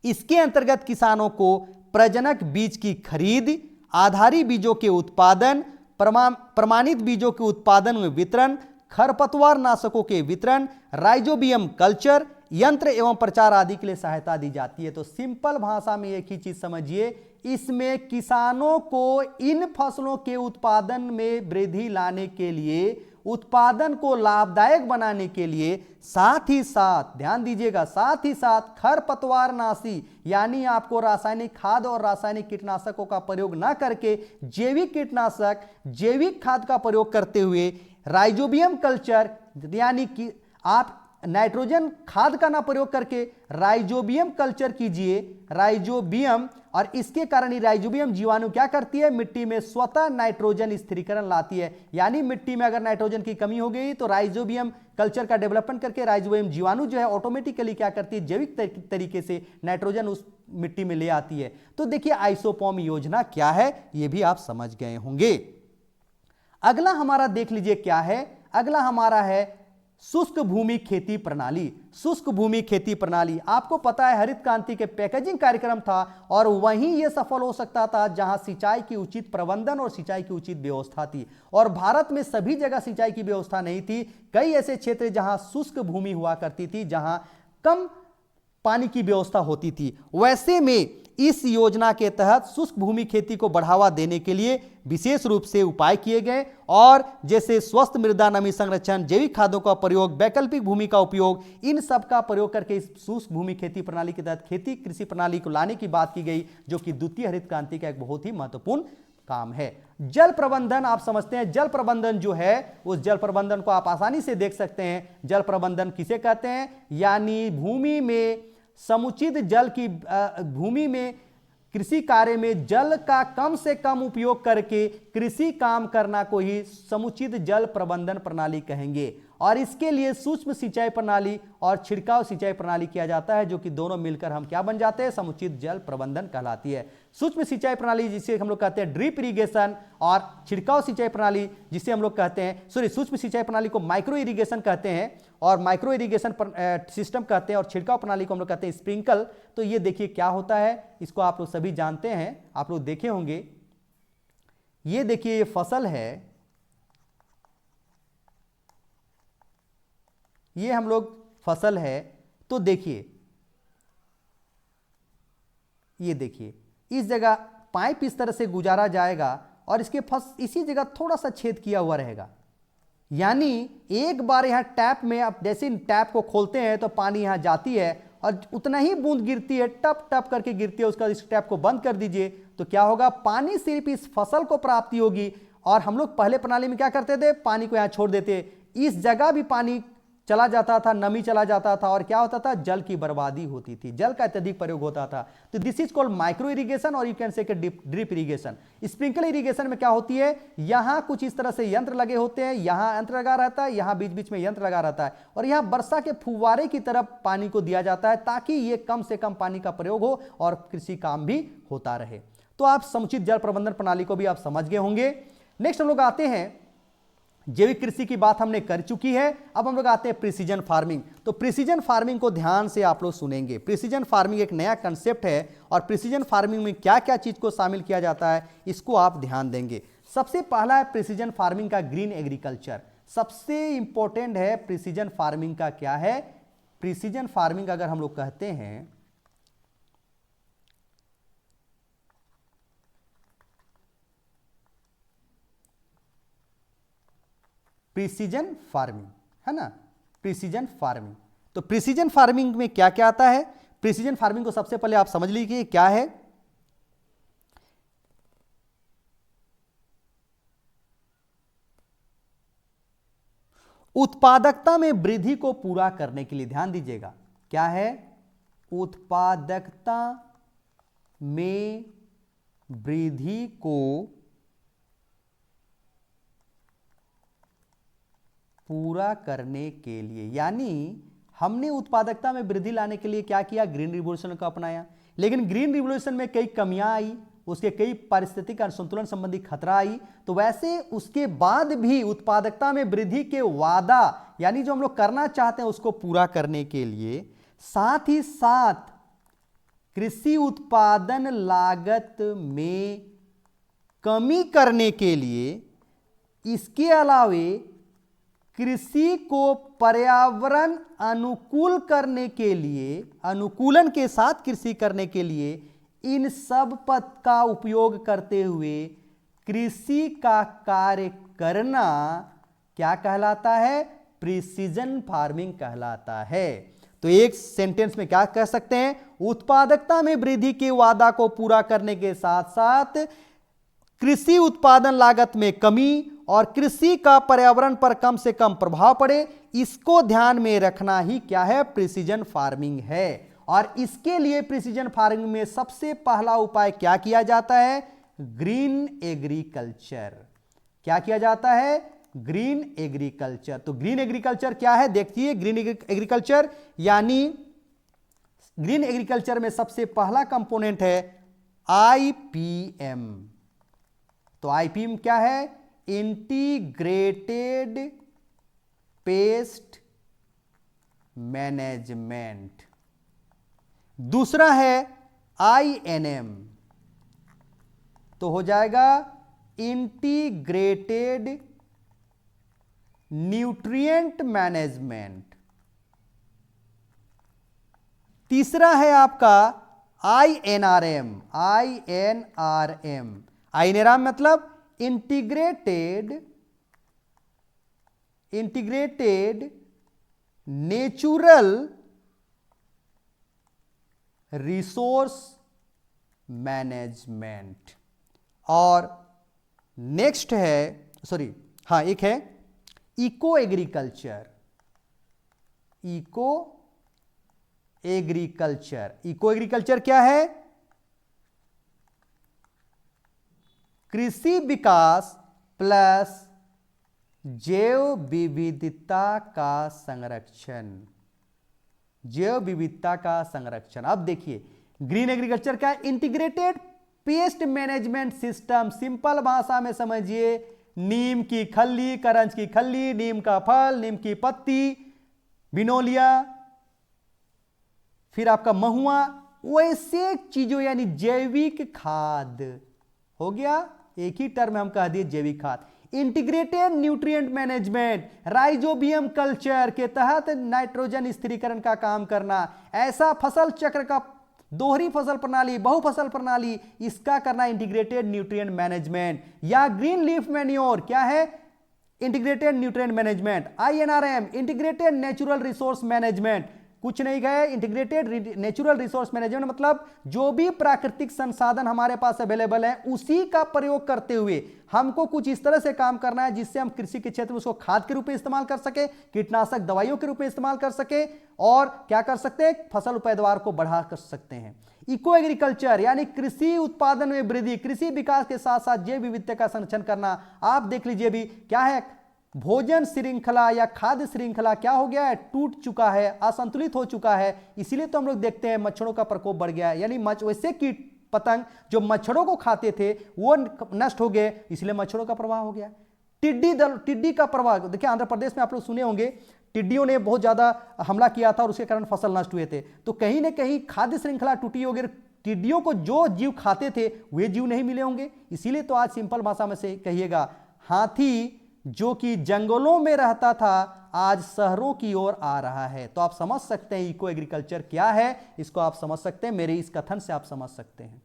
इसके अंतर्गत किसानों को प्रजनक बीज की खरीद, आधारी बीजों के उत्पादन, प्रमाणित बीजों के उत्पादन में वितरण, खरपतवार नाशकों के वितरण, राइजोबियम कल्चर, यंत्र एवं प्रचार आदि के लिए सहायता दी जाती है। तो सिंपल भाषा में एक ही चीज समझिए, इसमें किसानों को इन फसलों के उत्पादन में वृद्धि लाने के लिए, उत्पादन को लाभदायक बनाने के लिए, साथ ही साथ ध्यान दीजिएगा, साथ ही साथ खरपतवार नाशी यानी आपको रासायनिक खाद और रासायनिक कीटनाशकों का प्रयोग ना करके जैविक कीटनाशक, जैविक खाद का प्रयोग करते हुए राइजोबियम कल्चर यानी कि आप नाइट्रोजन खाद का ना प्रयोग करके राइजोबियम कल्चर कीजिए, राइजोबियम, और इसके कारण ही राइजोबियम जीवाणु क्या करती है, मिट्टी में स्वतः नाइट्रोजन स्थिरीकरण लाती है। यानी मिट्टी में अगर नाइट्रोजन की कमी हो गई तो राइजोबियम कल्चर का डेवलपमेंट करके राइजोबियम जीवाणु जो है ऑटोमेटिकली क्या करती है, जैविक तरीके से नाइट्रोजन उस मिट्टी में ले आती है। तो देखिए आइसोपोम योजना क्या है, यह भी आप समझ गए होंगे। अगला हमारा देख लीजिए क्या है, अगला हमारा है शुष्क भूमि खेती प्रणाली। शुष्क भूमि खेती प्रणाली, आपको पता है हरित क्रांति के पैकेजिंग कार्यक्रम था और वहीं यह सफल हो सकता था जहां सिंचाई की उचित प्रबंधन और सिंचाई की उचित व्यवस्था थी। और भारत में सभी जगह सिंचाई की व्यवस्था नहीं थी, कई ऐसे क्षेत्र जहां शुष्क भूमि हुआ करती थी, जहां कम पानी की व्यवस्था होती थी। वैसे में इस योजना के तहत शुष्क भूमि खेती को बढ़ावा देने के लिए विशेष रूप से उपाय किए गए, और जैसे स्वस्थ मृदा नमी संरक्षण, जैविक खादों का प्रयोग, वैकल्पिक भूमि का उपयोग, इन सब का प्रयोग करके इस शुष्क भूमि खेती प्रणाली के तहत खेती कृषि प्रणाली को लाने की बात की गई, जो कि द्वितीय हरित क्रांति का एक बहुत ही महत्वपूर्ण काम है। जल प्रबंधन, आप समझते हैं जल प्रबंधन जो है, उस जल प्रबंधन को आप आसानी से देख सकते हैं। जल प्रबंधन किसे कहते हैं, यानी भूमि में समुचित जल की, भूमि में कृषि कार्य में जल का कम से कम उपयोग करके कृषि काम करना को ही समुचित जल प्रबंधन प्रणाली कहेंगे। और इसके लिए सूक्ष्म सिंचाई प्रणाली और छिड़काव सिंचाई प्रणाली किया जाता है, जो कि दोनों मिलकर हम क्या बन जाते हैं, समुचित जल प्रबंधन कहलाती है। सूक्ष्म सिंचाई प्रणाली जिसे हम लोग कहते हैं ड्रिप इरिगेशन, और छिड़काव सिंचाई प्रणाली जिसे हम लोग कहते हैं, सूक्ष्म सिंचाई प्रणाली को माइक्रो इरिगेशन कहते हैं और माइक्रो इरिगेशन सिस्टम कहते हैं, और छिड़काव प्रणाली को हम लोग कहते हैं स्प्रिंकल। तो ये देखिए क्या होता है, इसको आप लोग सभी जानते हैं, आप लोग देखे होंगे। ये देखिए ये फसल है, ये हम लोग फसल है। तो देखिए ये देखिए इस जगह पाइप इस तरह से गुजारा जाएगा और इसके इसी जगह थोड़ा सा छेद किया हुआ रहेगा, यानी एक बार यहां टैप में आप जैसे टैप को खोलते हैं तो पानी यहां जाती है और उतना ही बूंद गिरती है, टप टप करके गिरती है, उसका इस टैप को बंद कर दीजिए तो क्या होगा, पानी सिर्फ इस फसल को प्राप्ति होगी। और हम लोग पहले प्रणाली में क्या करते थे, पानी को यहां छोड़ देते, इस जगह भी पानी चला जाता था, नमी चला जाता था और क्या होता था, जल की बर्बादी होती थी, जल का अत्यधिक प्रयोग होता था। तो this is called micro irrigation और you can say drip irrigation. Sprinkle irrigation में क्या होती है, यहां कुछ इस तरह से यंत्र लगे होते हैं, यहां यंत्र लगा रहता है, यहां बीच बीच में यंत्र लगा रहता है और यहां वर्षा के फुव्वारे की तरफ पानी को दिया जाता है ताकि ये कम से कम पानी का प्रयोग हो और कृषि काम भी होता रहे। तो आप समुचित जल प्रबंधन प्रणाली को भी आप समझ गए होंगे। नेक्स्ट हम लोग आते हैं, जैविक कृषि की बात हमने कर चुकी है, अब हम लोग आते हैं प्रिसीजन फार्मिंग। तो प्रिसीजन फार्मिंग को ध्यान से आप लोग सुनेंगे। प्रिसीजन फार्मिंग एक नया कंसेप्ट है और प्रिसीजन फार्मिंग में क्या क्या चीज को शामिल किया जाता है इसको आप ध्यान देंगे। सबसे पहला है प्रिसीजन फार्मिंग का ग्रीन एग्रीकल्चर। सबसे इंपॉर्टेंट है प्रिसीजन फार्मिंग का क्या है, प्रिसीजन फार्मिंग अगर हम लोग कहते हैं प्रिसीजन फार्मिंग, है ना, प्रिसीजन फार्मिंग। तो प्रिसीजन फार्मिंग में क्या क्या आता है, प्रिसीजन फार्मिंग को सबसे पहले आप समझ लीजिए क्या है। उत्पादकता में वृद्धि को पूरा करने के लिए, ध्यान दीजिएगा क्या है, उत्पादकता में वृद्धि को पूरा करने के लिए, यानी हमने उत्पादकता में वृद्धि लाने के लिए क्या किया, ग्रीन रिवोल्यूशन को अपनाया। लेकिन ग्रीन रिवोल्यूशन में कई कमियां आई, उसके कई पारिस्थितिक संतुलन संबंधी खतरा आई, तो वैसे उसके बाद भी उत्पादकता में वृद्धि के वादा यानी जो हम लोग करना चाहते हैं उसको पूरा करने के लिए, साथ ही साथ कृषि उत्पादन लागत में कमी करने के लिए, इसके अलावे कृषि को पर्यावरण अनुकूल करने के लिए, अनुकूलन के साथ कृषि करने के लिए, इन सब पद का उपयोग करते हुए कृषि का कार्य करना क्या कहलाता है, प्रिसीजन फार्मिंग कहलाता है। तो एक सेंटेंस में क्या कह सकते हैं, उत्पादकता में वृद्धि के वादा को पूरा करने के साथ साथ कृषि उत्पादन लागत में कमी और कृषि का पर्यावरण पर कम से कम प्रभाव पड़े, इसको ध्यान में रखना ही क्या है, प्रिसीजन फार्मिंग है। और इसके लिए प्रिसीजन फार्मिंग में सबसे पहला उपाय क्या किया जाता है, ग्रीन एग्रीकल्चर। क्या किया जाता है, ग्रीन एग्रीकल्चर। तो ग्रीन एग्रीकल्चर क्या है देखिए, ग्रीन एग्रीकल्चर यानी ग्रीन एग्रीकल्चर में सबसे पहला कंपोनेंट है आईपीएम। तो आईपीएम क्या है, इंटीग्रेटेड पेस्ट मैनेजमेंट। दूसरा है आईएनएम, तो हो जाएगा इंटीग्रेटेड न्यूट्रिएंट मैनेजमेंट। तीसरा है आपका आईएनआरएम। आईएनआरएम आईएनआरएम मतलब इंटीग्रेटेड नेचुरल रिसोर्स मैनेजमेंट। और नेक्स्ट है, एक है इको एग्रीकल्चर। इको एग्रीकल्चर क्या है, कृषि विकास प्लस जैव विविधता का संरक्षण। जैव विविधता का संरक्षण। अब देखिए ग्रीन एग्रीकल्चर क्या है, integrated pest management system. Simple भाषा में समझिए, नीम की खल्ली, करंज की खल्ली, नीम का फल, नीम की पत्ती, बिनोलिया, फिर आपका महुआ, वैसे चीजों यानी जैविक खाद हो गया। एक ही टर्म हम कह दिए जैविक खाद। Integrated nutrient management, rhizobium culture के तहत नाइट्रोजन स्थिरीकरण का काम करना, ऐसा फसल चक्र का दोहरी फसल प्रणाली, बहुफसल प्रणाली, इसका करना इंटीग्रेटेड न्यूट्रिएंट मैनेजमेंट। या ग्रीन लीफ मैन्योर क्या है, integrated nutrient management, INRM integrated natural resource management, कुछ नहीं गए, इंटीग्रेटेड नेचुरल रिसोर्स मैनेजमेंट मतलब जो भी प्राकृतिक संसाधन हमारे पास अवेलेबल है उसी का प्रयोग करते हुए हमको कुछ इस तरह से काम करना है जिससे हम कृषि के क्षेत्र में उसको खाद के रूप में इस्तेमाल कर सके, कीटनाशक दवाइयों के रूप में इस्तेमाल कर सके और क्या कर सकते हैं, फसल पैदावार को बढ़ा कर सकते हैं। इको एग्रीकल्चर यानी कृषि उत्पादन में वृद्धि, कृषि विकास के साथ साथ जैव विविधता का संरक्षण करना। आप देख लीजिए भी क्या है, भोजन श्रृंखला या खाद्य श्रृंखला क्या हो गया है, टूट चुका है, असंतुलित हो चुका है। इसीलिए तो हम लोग देखते हैं मच्छरों का प्रकोप बढ़ गया है, यानी वैसे कीट पतंग जो मच्छरों को खाते थे वो नष्ट हो गए, इसलिए मच्छरों का प्रवाह हो गया। टिड्डी का प्रवाह, देखिए आंध्र प्रदेश में आप लोग सुने होंगे टिड्डियों ने बहुत ज्यादा हमला किया था और उसके कारण फसल नष्ट हुए थे। तो कहीं ना कहीं खाद्य श्रृंखला टूटी होगी, टिड्डियों को जो जीव खाते थे वे जीव नहीं मिले होंगे। इसीलिए तो आज सिंपल भाषा में से कहिएगा, हाथी जो कि जंगलों में रहता था आज शहरों की ओर आ रहा है। तो आप समझ सकते हैं इको एग्रीकल्चर क्या है, इसको आप समझ सकते हैं, मेरे इस कथन से आप समझ सकते हैं।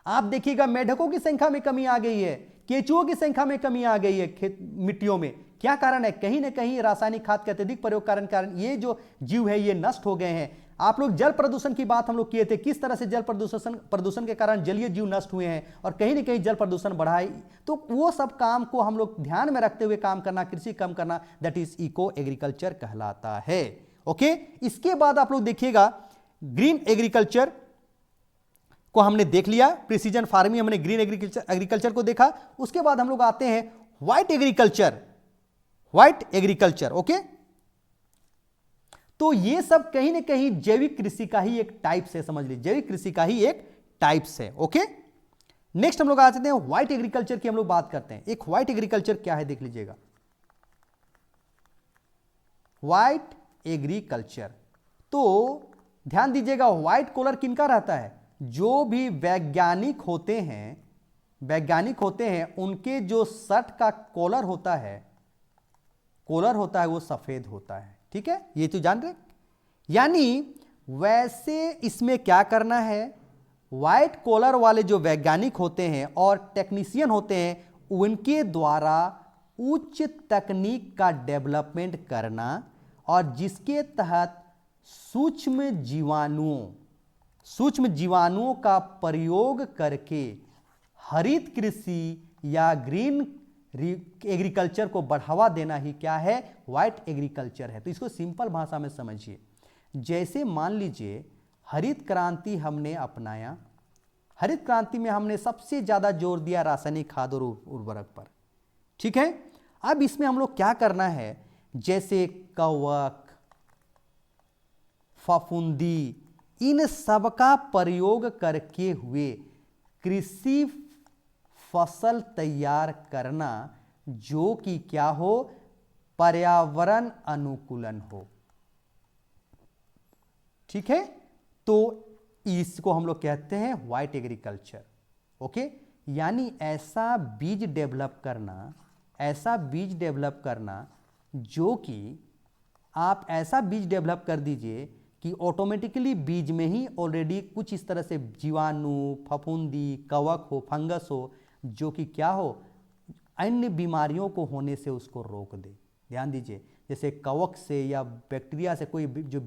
आप देखिएगा मेढकों की संख्या में कमी आ गई है, केंचुओं की संख्या में कमी आ गई है मिट्टियों में। क्या कारण है, कहीं ना कहीं रासायनिक खाद के अत्यधिक प्रयोग कारण ये जो जीव है ये नष्ट हो गए हैं। आप लोग जल प्रदूषण की बात हम लोग किए थे, किस तरह से जल प्रदूषण के कारण जलीय जीव नष्ट हुए हैं और कहीं ना कहीं जल प्रदूषण बढ़ा है। तो वो सब काम को हम लोग ध्यान में रखते हुए काम करना, कृषि कम करना, दैट इज इको एग्रीकल्चर कहलाता है। ओके, इसके बाद आप लोग देखिएगा ग्रीन एग्रीकल्चर को हमने देख लिया, प्रिसीजन फार्मिंग हमने ग्रीन एग्रीकल्चर को देखा। उसके बाद हम लोग आते हैं व्हाइट एग्रीकल्चर। ओके, तो ये सब कहीं ना कहीं जैविक कृषि का ही एक टाइप्स है, समझ लीजिए जैविक कृषि का ही एक टाइप्स है। ओके, नेक्स्ट हम लोग आ जाते हैं व्हाइट एग्रीकल्चर की हम लोग बात करते हैं। एक व्हाइट एग्रीकल्चर क्या है देख लीजिएगा, व्हाइट एग्रीकल्चर। तो ध्यान दीजिएगा व्हाइट कॉलर किनका रहता है, जो भी वैज्ञानिक होते हैं उनके जो शर्ट का कॉलर होता है वो सफेद होता है। ठीक है, ये तो जान रहे। यानी वैसे इसमें क्या करना है, व्हाइट कॉलर वाले जो वैज्ञानिक होते हैं और टेक्नीशियन होते हैं उनके द्वारा उच्च तकनीक का डेवलपमेंट करना और जिसके तहत सूक्ष्म जीवाणुओं का प्रयोग करके हरित कृषि या ग्रीन एग्रीकल्चर को बढ़ावा देना ही क्या है, व्हाइट एग्रीकल्चर है। तो इसको सिंपल भाषा में समझिए, जैसे मान लीजिए हरित क्रांति हमने अपनाया, हरित क्रांति में हमने सबसे ज्यादा जोर दिया रासायनिक खाद और उर्वरक पर। ठीक है, अब इसमें हम लोग क्या करना है, जैसे कवक, फफूंदी, इन सब का प्रयोग करके हुए कृषि फसल तैयार करना जो कि क्या हो, पर्यावरण अनुकूलन हो। ठीक है, तो इसको हम लोग कहते हैं व्हाइट एग्रीकल्चर। ओके, यानी ऐसा बीज डेवलप करना जो कि आप ऐसा बीज डेवलप कर दीजिए कि ऑटोमेटिकली बीज में ही ऑलरेडी कुछ इस तरह से जीवाणु, फफूंदी, कवक हो, फंगस हो, जो कि क्या हो, अन्य बीमारियों को होने से उसको रोक दे। ध्यान दीजिए, जैसे कवक से या बैक्टीरिया से कोई जो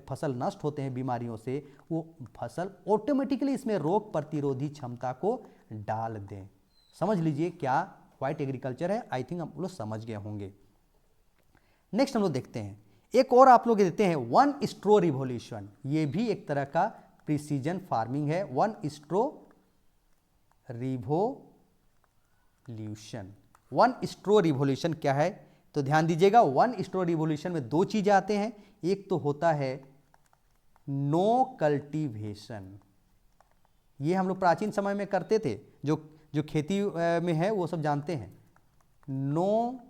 फसल नष्ट होते हैं बीमारियों से, वो फसल ऑटोमेटिकली इसमें रोग प्रतिरोधी क्षमता को डाल दें। समझ लीजिए क्या व्हाइट एग्रीकल्चर है। आई थिंक आप लोग समझ गए होंगे। नेक्स्ट हम लोग देखते हैं, एक और आप लोग देते हैं वन स्ट्रो रिवोल्यूशन। ये भी एक तरह का प्रिसीजन फार्मिंग है, वन स्ट्रो रिवोल्यूशन क्या है, तो ध्यान दीजिएगा वन स्ट्रो रिवोल्यूशन में दो चीजें आते हैं। एक तो होता है नो कल्टीवेशन, ये हम लोग प्राचीन समय में करते थे, जो खेती में है वो सब जानते हैं। नो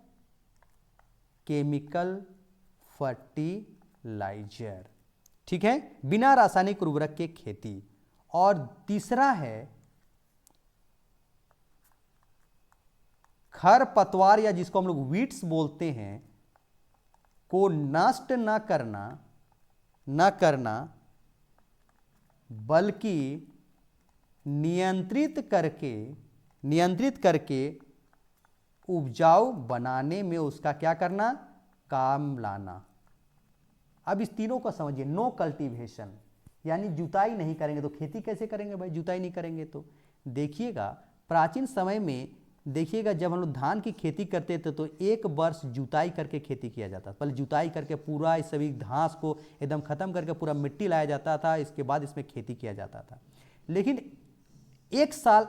केमिकल फर्टिलाइजर, ठीक है, बिना रासायनिक उर्वरक के खेती। और तीसरा है खरपतवार या जिसको हम लोग वीड्स बोलते हैं को नष्ट न करना बल्कि नियंत्रित करके उपजाऊ बनाने में उसका क्या करना, काम लाना। अब इस तीनों को समझिए। नो कल्टीवेशन यानी जुताई नहीं करेंगे तो खेती कैसे करेंगे भाई, जुताई नहीं करेंगे तो। देखिएगा प्राचीन समय में, देखिएगा जब हम लोग धान की खेती करते थे तो एक वर्ष जुताई करके खेती किया जाता था। पहले जुताई करके पूरा इस सभी घास को एकदम खत्म करके पूरा मिट्टी लाया जाता था, इसके बाद इसमें खेती किया जाता था। लेकिन एक साल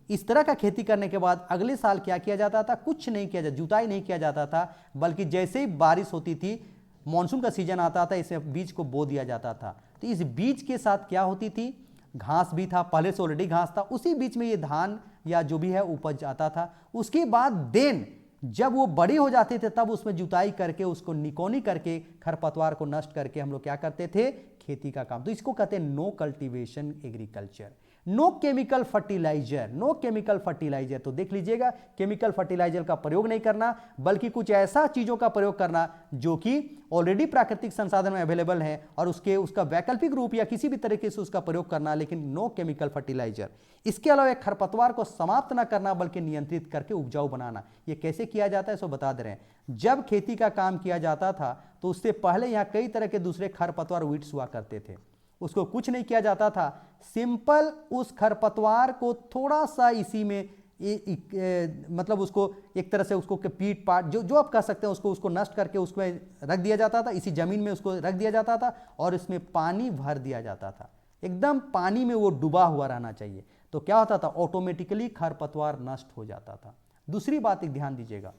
इस तरह का खेती करने के बाद अगले साल क्या किया जाता था, कुछ नहीं किया जाता, जुताई नहीं किया जाता था, बल्कि जैसे ही बारिश होती थी, मानसून का सीजन आता था, इसमें बीज को बो दिया जाता था। तो इस बीज के साथ क्या होती थी, घास भी था, पहले से ऑलरेडी घास था, उसी बीच में ये धान या जो भी है उपज आता था। उसके बाद देन जब वो बड़े हो जाते थे तब उसमें जुताई करके उसको निकोनी करके खरपतवार को नष्ट करके हम लोग क्या करते थे, खेती का काम। तो इसको कहते हैं no cultivation agriculture. No chemical fertilizer, no chemical fertilizer. तो देख लीजिएगा केमिकल फर्टिलाइजर का प्रयोग नहीं करना, बल्कि कुछ ऐसा चीजों का प्रयोग करना जो कि ऑलरेडी प्राकृतिक संसाधन में अवेलेबल है और उसका वैकल्पिक रूप या किसी भी तरीके से उसका प्रयोग करना, लेकिन नो केमिकल फर्टिलाइजर। इसके अलावा एक खरपतवार को समाप्त ना करना बल्कि नियंत्रित करके उपजाऊ बनाना। ये कैसे किया जाता है सो बता दे रहे हैं। जब खेती का काम किया जाता था तो उससे पहले यहाँ कई तरह के दूसरे खरपतवार वीड्स हुआ करते थे, उसको कुछ नहीं किया जाता था, सिंपल उस खरपतवार को थोड़ा सा इसी में मतलब उसको एक तरह से उसको पीट पाट जो आप कह सकते हैं उसको नष्ट करके उसमें रख दिया जाता था, इसी जमीन में उसको रख दिया जाता था और इसमें पानी भर दिया जाता था। एकदम पानी में वो डूबा हुआ रहना चाहिए। तो क्या होता था, ऑटोमेटिकली खरपतवार नष्ट हो जाता था। दूसरी बात एक ध्यान दीजिएगा,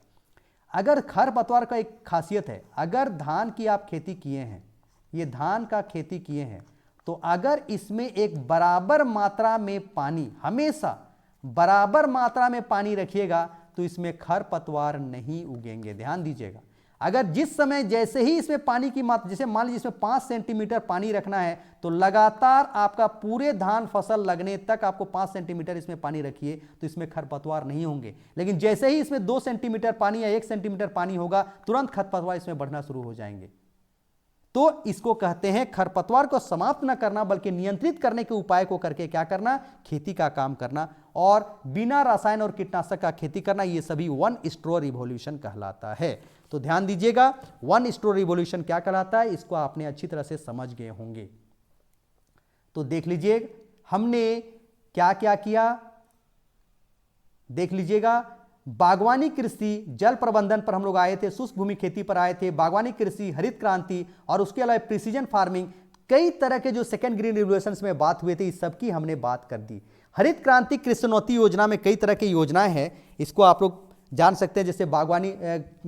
अगर खरपतवार का एक खासियत है, अगर धान की आप खेती किए हैं, ये धान का खेती किए हैं, तो अगर इसमें एक बराबर मात्रा में पानी, हमेशा बराबर मात्रा में पानी रखिएगा तो इसमें खरपतवार नहीं उगेंगे। ध्यान दीजिएगा, अगर जिस समय जैसे ही इसमें पानी की मात्रा, जैसे मान लीजिए इसमें 5 सेंटीमीटर पानी रखना है तो लगातार आपका पूरे धान फसल लगने तक आपको 5 सेंटीमीटर इसमें पानी रखिए तो इसमें खरपतवार नहीं होंगे। लेकिन जैसे ही इसमें 2 सेंटीमीटर पानी या 1 सेंटीमीटर पानी होगा तुरंत खरपतवार इसमें बढ़ना शुरू हो जाएंगे। तो इसको कहते हैं खरपतवार को समाप्त न करना बल्कि नियंत्रित करने के उपाय को करके क्या करना, खेती का काम करना और बिना रसायन और कीटनाशक का खेती करना। ये सभी वन स्ट्रो रिवॉल्यूशन कहलाता है। तो ध्यान दीजिएगा, वन स्ट्रो रिवॉल्यूशन क्या कहलाता है, इसको आपने अच्छी तरह से समझ गए होंगे। तो देख लीजिए हमने क्या क्या किया, देख लीजिएगा बागवानी कृषि, जल प्रबंधन पर हम लोग आए थे, शुष्क भूमि खेती पर आए थे, बागवानी कृषि, हरित क्रांति और उसके अलावा प्रिसीजन फार्मिंग, कई तरह के जो सेकेंड ग्रीन रिवोल्यूशंस में बात हुए थे, इस सब की हमने बात कर दी। हरित क्रांति कृष्णोन्नति योजना में कई तरह की योजनाएं हैं, इसको आप लोग जान सकते हैं, जैसे बागवानी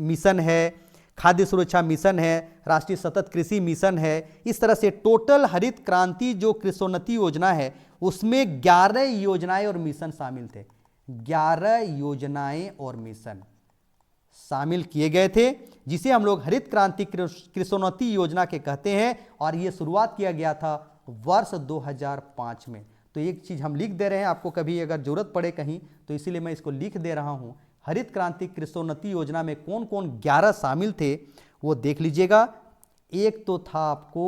मिशन है, खाद्य सुरक्षा मिशन है, राष्ट्रीय सतत कृषि मिशन है। इस तरह से टोटल हरित क्रांति जो कृष्णोन्नति योजना है उसमें 11 योजनाएं और मिशन शामिल थे। 11 योजनाएं और मिशन शामिल किए गए थे, जिसे हम लोग हरित क्रांति कृष्णोन्नति योजना के कहते हैं। और यह शुरुआत किया गया था वर्ष 2005 में। तो एक चीज हम लिख दे रहे हैं, आपको कभी अगर जरूरत पड़े कहीं तो इसीलिए मैं इसको लिख दे रहा हूं। हरित क्रांति कृष्णोन्नति योजना में कौन कौन 11 शामिल थे वो देख लीजिएगा। एक तो था आपको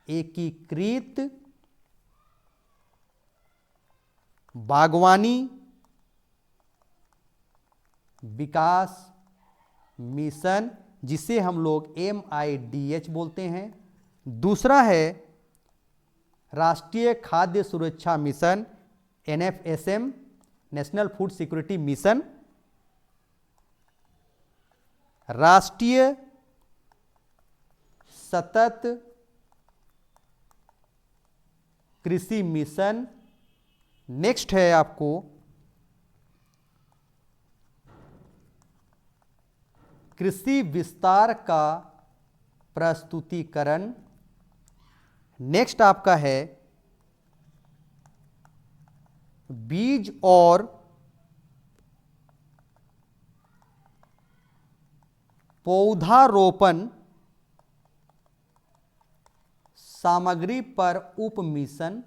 एकीकृत बागवानी विकास मिशन, जिसे हम लोग MIDH बोलते हैं। दूसरा है राष्ट्रीय खाद्य सुरक्षा mission NFSM, national food security mission. राष्ट्रीय सतत कृषि मिशन। नेक्स्ट है आपको कृषि विस्तार का प्रस्तुतिकरण। नेक्स्ट आपका है बीज और पौधारोपण सामग्री पर उप मिशन।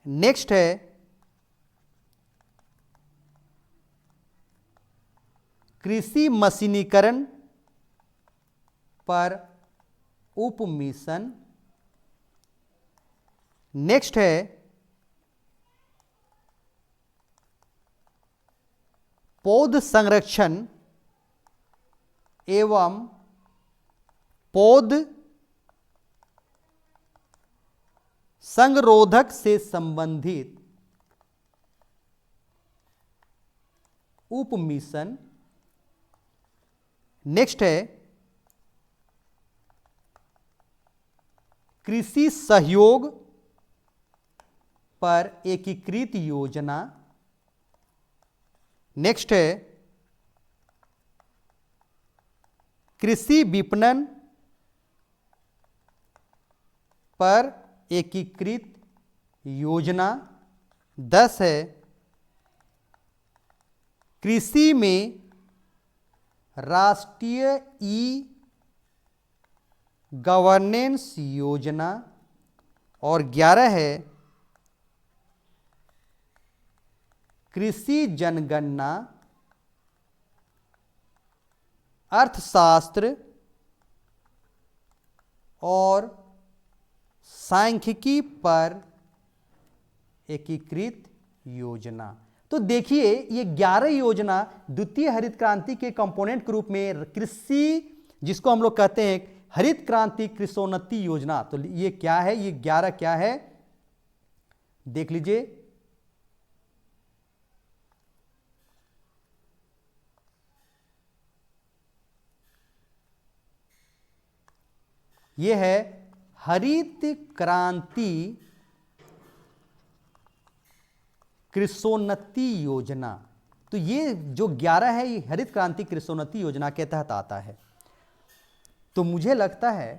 नेक्स्ट है कृषि मशीनीकरण पर उप मिशन। नेक्स्ट है पौध संरक्षण एवं पौध संगरोधक से संबंधित उप मिशन। नेक्स्ट है कृषि सहयोग पर एकीकृत योजना। नेक्स्ट है कृषि विपणन पर एकीकृत योजना। 10 है कृषि में राष्ट्रीय ई गवर्नेंस योजना। और 11 है कृषि जनगणना अर्थशास्त्र और सांख्यिकी पर एकीकृत योजना। तो देखिए ये 11 योजना द्वितीय हरित क्रांति के कंपोनेंट के रूप में कृषि, जिसको हम लोग कहते हैं हरित क्रांति कृषोन्नति योजना। तो ये क्या है, ये 11 क्या है देख लीजिए। ये है हरित क्रांति कृषोन्नति योजना। तो ये जो 11 है ये हरित क्रांति कृषोन्नति योजना के तहत आता है। तो मुझे लगता है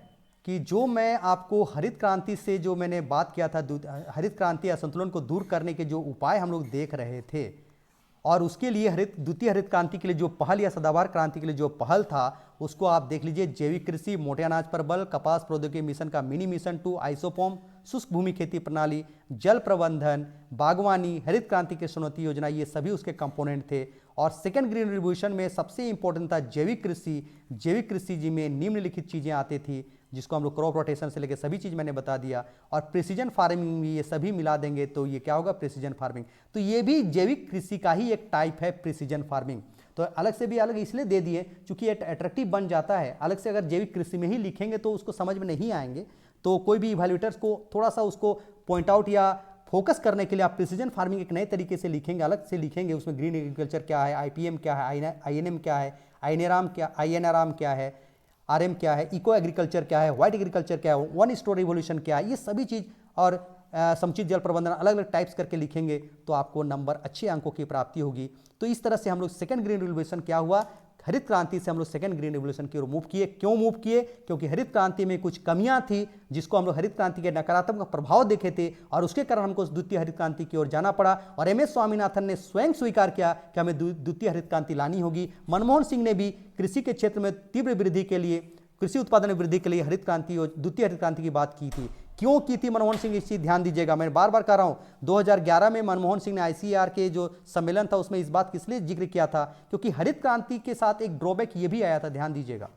कि जो मैं आपको हरित क्रांति से जो मैंने बात किया था, हरित क्रांति असंतुलन को दूर करने के जो उपाय हम लोग देख रहे थे, और उसके लिए द्वितीय हरित क्रांति के लिए जो पहल या सदाबहार क्रांति के लिए जो पहल था उसको आप देख लीजिए। जैविक कृषि, मोटे अनाज पर बल, कपास प्रौद्योगिकी मिशन का मिनी मिशन 2, आइसोफोम, शुष्क भूमि खेती प्रणाली, जल प्रबंधन, बागवानी, हरित क्रांति कृषोन्नति योजना, ये सभी उसके कंपोनेंट थे। और सेकेंड ग्रीन रिवोल्यूशन में सबसे इंपॉर्टेंट था जैविक कृषि। जैविक कृषि जी में निम्नलिखित चीजें आती थी जिसको हम लोग क्रॉप रोटेशन से लेकर सभी चीज मैंने बता दिया। और प्रिसीजन फार्मिंग भी ये सभी मिला देंगे तो ये क्या होगा, प्रिसीजन फार्मिंग। तो ये भी जैविक कृषि का ही एक टाइप है प्रिसीजन फार्मिंग। तो अलग से भी अलग इसलिए दे दिए क्योंकि अट्रैक्टिव बन जाता है। अलग से अगर जैविक कृषि में ही लिखेंगे तो उसको समझ में नहीं आएंगे। तो कोई भी इवैल्यूएटर्स को थोड़ा सा उसको पॉइंट आउट या फोकस करने के लिए आप प्रिसीजन फार्मिंग एक नए तरीके से लिखेंगे, अलग से लिखेंगे। उसमें ग्रीन एग्रीकल्चर क्या है, आईपीएम क्या है, आईएनएम क्या है, आईएनआरएम क्या है, आरएम क्या है, इको एग्रीकल्चर क्या है, व्हाइट एग्रीकल्चर क्या है, वन स्टोर रिवोल्यूशन क्या है, ये सभी चीज़ और समुचित जल प्रबंधन अलग अलग टाइप्स करके लिखेंगे तो आपको नंबर अच्छे अंकों की प्राप्ति होगी। तो इस तरह से हम लोग सेकंड ग्रीन रिवोल्यूशन क्या हुआ, हरित क्रांति से हम लोग सेकंड ग्रीन रिवोल्यूशन की ओर मूव किए। क्यों मूव किए? क्योंकि हरित क्रांति में कुछ कमियां थी जिसको हम लोग हरित क्रांति के नकारात्मक प्रभाव देखे थे और उसके कारण हमको द्वितीय हरित क्रांति की ओर जाना पड़ा। और एम एस स्वामीनाथन ने स्वयं स्वीकार किया कि हमें द्वितीय हरित क्रांति लानी होगी। मनमोहन सिंह ने भी कृषि के क्षेत्र में तीव्र वृद्धि के लिए, कृषि उत्पादन में वृद्धि के लिए हरित क्रांति और द्वितीय हरित क्रांति की बात की थी। क्यों की थी मनमोहन सिंह, इस चीज ध्यान दीजिएगा। मैं बार बार कह रहा हूं 2011 में मनमोहन सिंह ने आईसीएआर के जो सम्मेलन था उसमें इस बात किस लिए जिक्र किया था, क्योंकि हरित क्रांति के साथ एक ड्रॉबैक ये भी आया था, ध्यान दीजिएगा।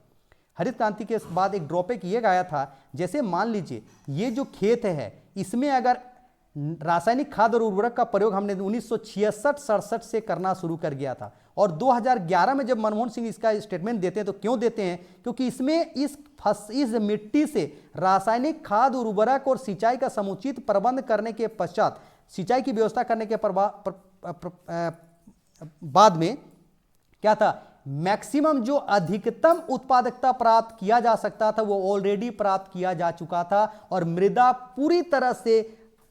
हरित क्रांति के बाद एक ड्रॉबैक ये आया था, जैसे मान लीजिए ये जो खेत है इसमें अगर रासायनिक खाद और उर्वरक का प्रयोग हमने 1966-67 से करना शुरू कर गया था। और 2011 में जब मनमोहन सिंह इसका स्टेटमेंट देते हैं तो क्यों देते हैं, क्योंकि इसमें इस मिट्टी से रासायनिक खाद उर्वरक और सिंचाई का समुचित प्रबंध करने के पश्चात, सिंचाई की व्यवस्था करने के बाद में क्या था, मैक्सिमम जो अधिकतम उत्पादकता प्राप्त किया जा सकता था वो ऑलरेडी प्राप्त किया जा चुका था और मृदा पूरी तरह से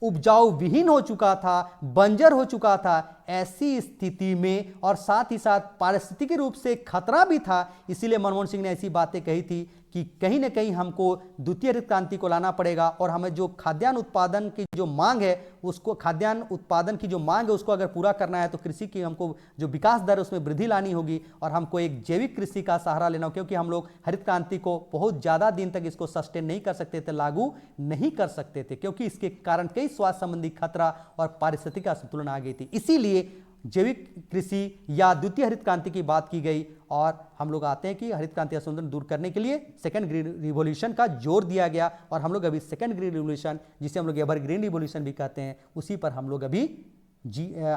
उपजाऊ विहीन हो चुका था, बंजर हो चुका था। ऐसी स्थिति में और साथ ही साथ पारिस्थितिकी रूप से खतरा भी था, इसीलिए मनमोहन सिंह ने ऐसी बातें कही थी कि कहीं ना कहीं हमको द्वितीय हरित क्रांति को लाना पड़ेगा और हमें जो खाद्यान्न उत्पादन की जो मांग है उसको, खाद्यान्न उत्पादन की जो मांग है उसको अगर पूरा करना है तो कृषि की हमको जो विकास दर है उसमें वृद्धि लानी होगी और हमको एक जैविक कृषि का सहारा लेना होगा, क्योंकि हम लोग हरित क्रांति को बहुत ज़्यादा दिन तक इसको सस्टेन नहीं कर सकते थे, लागू नहीं कर सकते थे, क्योंकि इसके कारण कई स्वास्थ्य संबंधी खतरा और पारिस्थितिक असंतुलन आ गई थी। इसीलिए जैविक कृषि या द्वितीय हरित क्रांति की बात की गई और हम लोग आते हैं कि हरित क्रांति असंतुलन दूर करने के लिए सेकंड ग्रीन रिवॉल्यूशन का जोर दिया गया और हम लोग अभी सेकंड ग्रीन रिवॉल्यूशन, जिसे हम लोग एवर ग्रीन रिवॉल्यूशन भी कहते हैं, उसी पर हम लोग अभी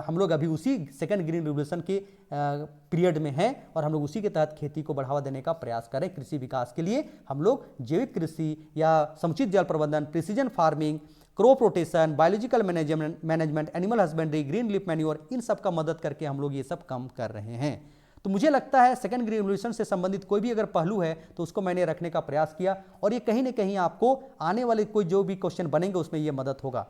हम लोग अभी उसी सेकंड ग्रीन रिवोल्यूशन के पीरियड में हैं और हम लोग उसी के तहत खेती को बढ़ावा देने का प्रयास करें। कृषि विकास के लिए हम लोग जैविक कृषि या समुचित जल प्रबंधन, precision farming, crop rotation, biological management, animal husbandry, green leaf manure, इन सब का मदद करके हम लोग ये सब काम कर रहे हैं। तो मुझे लगता है सेकंड ग्रीन रिवोल्यूशन से संबंधित कोई भी अगर पहलू है तो उसको मैंने रखने का प्रयास किया और ये कहीं ना कहीं आपको आने वाले कोई जो भी क्वेश्चन बनेंगे उसमें ये मदद होगा।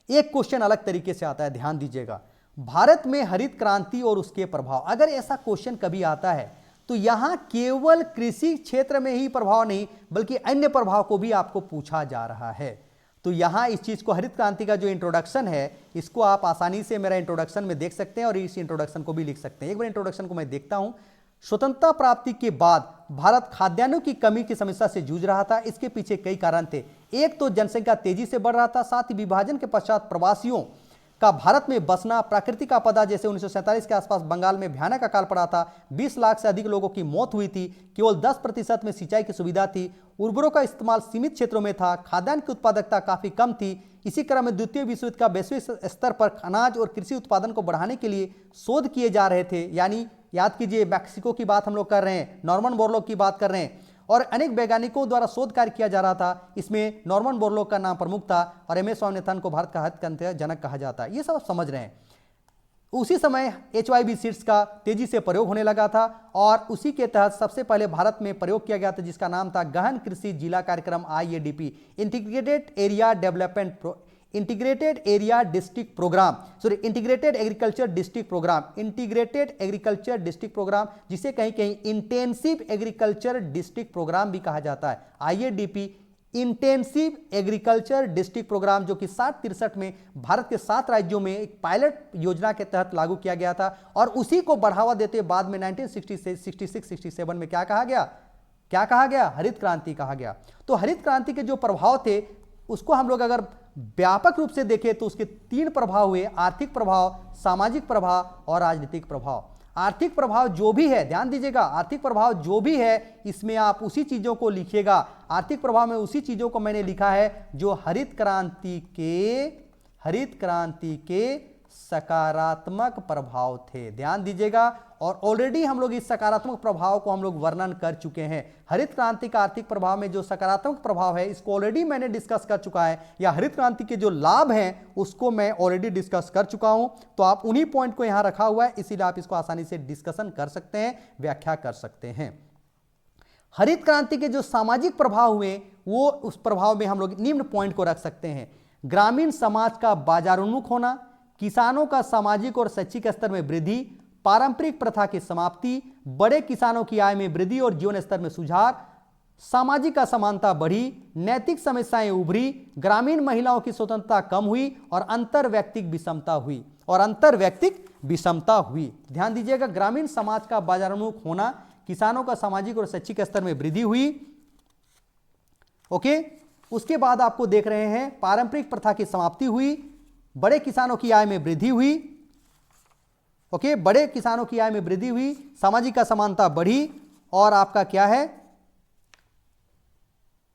एक क्वेश्चन अलग तरीके से आता है, ध्यान दीजिएगा, भारत में हरित क्रांति और उसके प्रभाव। अगर ऐसा क्वेश्चन कभी आता है तो यहां केवल कृषि क्षेत्र में ही प्रभाव नहीं बल्कि अन्य प्रभाव को भी आपको पूछा जा रहा है। तो यहां इस चीज को, हरित क्रांति का जो इंट्रोडक्शन है, इसको आप आसानी से मेरा इंट्रोडक्शन में देख सकते हैं और इस इंट्रोडक्शन को भी लिख सकते हैं। एक बार इंट्रोडक्शन को मैं देखता हूं। स्वतंत्रता प्राप्ति के बाद भारत खाद्यान्नों की कमी की समस्या से जूझ रहा था। इसके पीछे कई कारण थे। एक तो जनसंख्या तेजी से बढ़ रहा था, साथ ही विभाजन के पश्चात प्रवासियों का भारत में बसना, प्राकृतिक आपदा जैसे 1947 के आसपास बंगाल में भयानक अकाल पड़ा था, 20 लाख से अधिक लोगों की मौत हुई थी, केवल 10% में सिंचाई की सुविधा थी, उर्वरकों का इस्तेमाल सीमित क्षेत्रों में था, खाद्यान्न की उत्पादकता काफी कम थी। इसी क्रम में द्वितीय विश्व युद्ध का वैश्विक स्तर पर अनाज और कृषि उत्पादन को बढ़ाने के लिए शोध किए जा रहे थे। यानी याद कीजिए, मैक्सिको की बात हम लोग कर रहे हैं, नॉर्मन बोरलॉग की बात कर रहे हैं और अनेक वैज्ञानिकों द्वारा शोध कार्य किया जा रहा था। इसमें नॉर्मन बोरलॉग का नाम प्रमुख था और एम एस स्वामीनाथन को भारत का हरित क्रांति जनक कहा जाता है। ये सब आप समझ रहे हैं। उसी समय HYB सीड्स का तेजी से प्रयोग होने लगा था और उसी के तहत सबसे पहले भारत में प्रयोग किया गया था जिसका नाम था गहन कृषि जिला कार्यक्रम, IADP, integrated agriculture district programme, जिसे कहीं कहीं इंटेंसिव एग्रीकल्चर डिस्ट्रिक्ट प्रोग्राम भी कहा जाता है। IADP intensive agriculture district programme, जो कि 60-63 में भारत के 7 राज्यों में एक पायलट योजना के तहत लागू किया गया था और उसी को बढ़ावा देते बाद में 1966-67 में क्या कहा गया? हरित क्रांति कहा गया। तो हरित क्रांति के जो प्रभाव थे उसको हम लोग अगर व्यापक रूप से देखें तो उसके 3 प्रभाव हुए: आर्थिक प्रभाव, सामाजिक प्रभाव और राजनीतिक प्रभाव। आर्थिक प्रभाव जो भी है, ध्यान दीजिएगा, आर्थिक प्रभाव जो भी है इसमें आप उसी चीजों को लिखिएगा। आर्थिक प्रभाव में उसी चीजों को मैंने लिखा है जो हरित क्रांति के सकारात्मक प्रभाव थे। ध्यान दीजिएगा, और ऑलरेडी हम लोग इस सकारात्मक प्रभाव को हम लोग वर्णन कर चुके हैं। हरित क्रांति का आर्थिक प्रभाव में जो सकारात्मक प्रभाव है इसको ऑलरेडी मैंने डिस्कस कर चुका है, या हरित क्रांति के जो लाभ हैं उसको मैं ऑलरेडी डिस्कस कर चुका हूं। तो आप उन्हीं पॉइंट को यहां रखा हुआ है, इसीलिए आप इसको आसानी से डिस्कशन कर सकते हैं, व्याख्या कर सकते हैं। हरित क्रांति के जो सामाजिक प्रभाव हुए वो, उस प्रभाव में हम लोग निम्न पॉइंट को रख सकते हैं: ग्रामीण समाज का बाजारोन्मुख होना, किसानों का सामाजिक और शैक्षिक स्तर में वृद्धि, पारंपरिक प्रथा की समाप्ति, बड़े किसानों की आय में वृद्धि और जीवन स्तर में सुधार, सामाजिक असमानता बढ़ी, नैतिक समस्याएं उभरी, ग्रामीण महिलाओं की स्वतंत्रता कम हुई और अंतरवैयक्तिक विषमता हुई। ध्यान दीजिएगा, ग्रामीण समाज का बाजारोन्मुख होना, किसानों का सामाजिक और शैक्षिक स्तर में वृद्धि हुई। ओके, उसके बाद आपको देख रहे हैं पारंपरिक प्रथा की समाप्ति हुई, बड़े किसानों की आय में वृद्धि हुई। ओके, बड़े किसानों की आय में वृद्धि हुई, सामाजिक असमानता बढ़ी और आपका क्या है,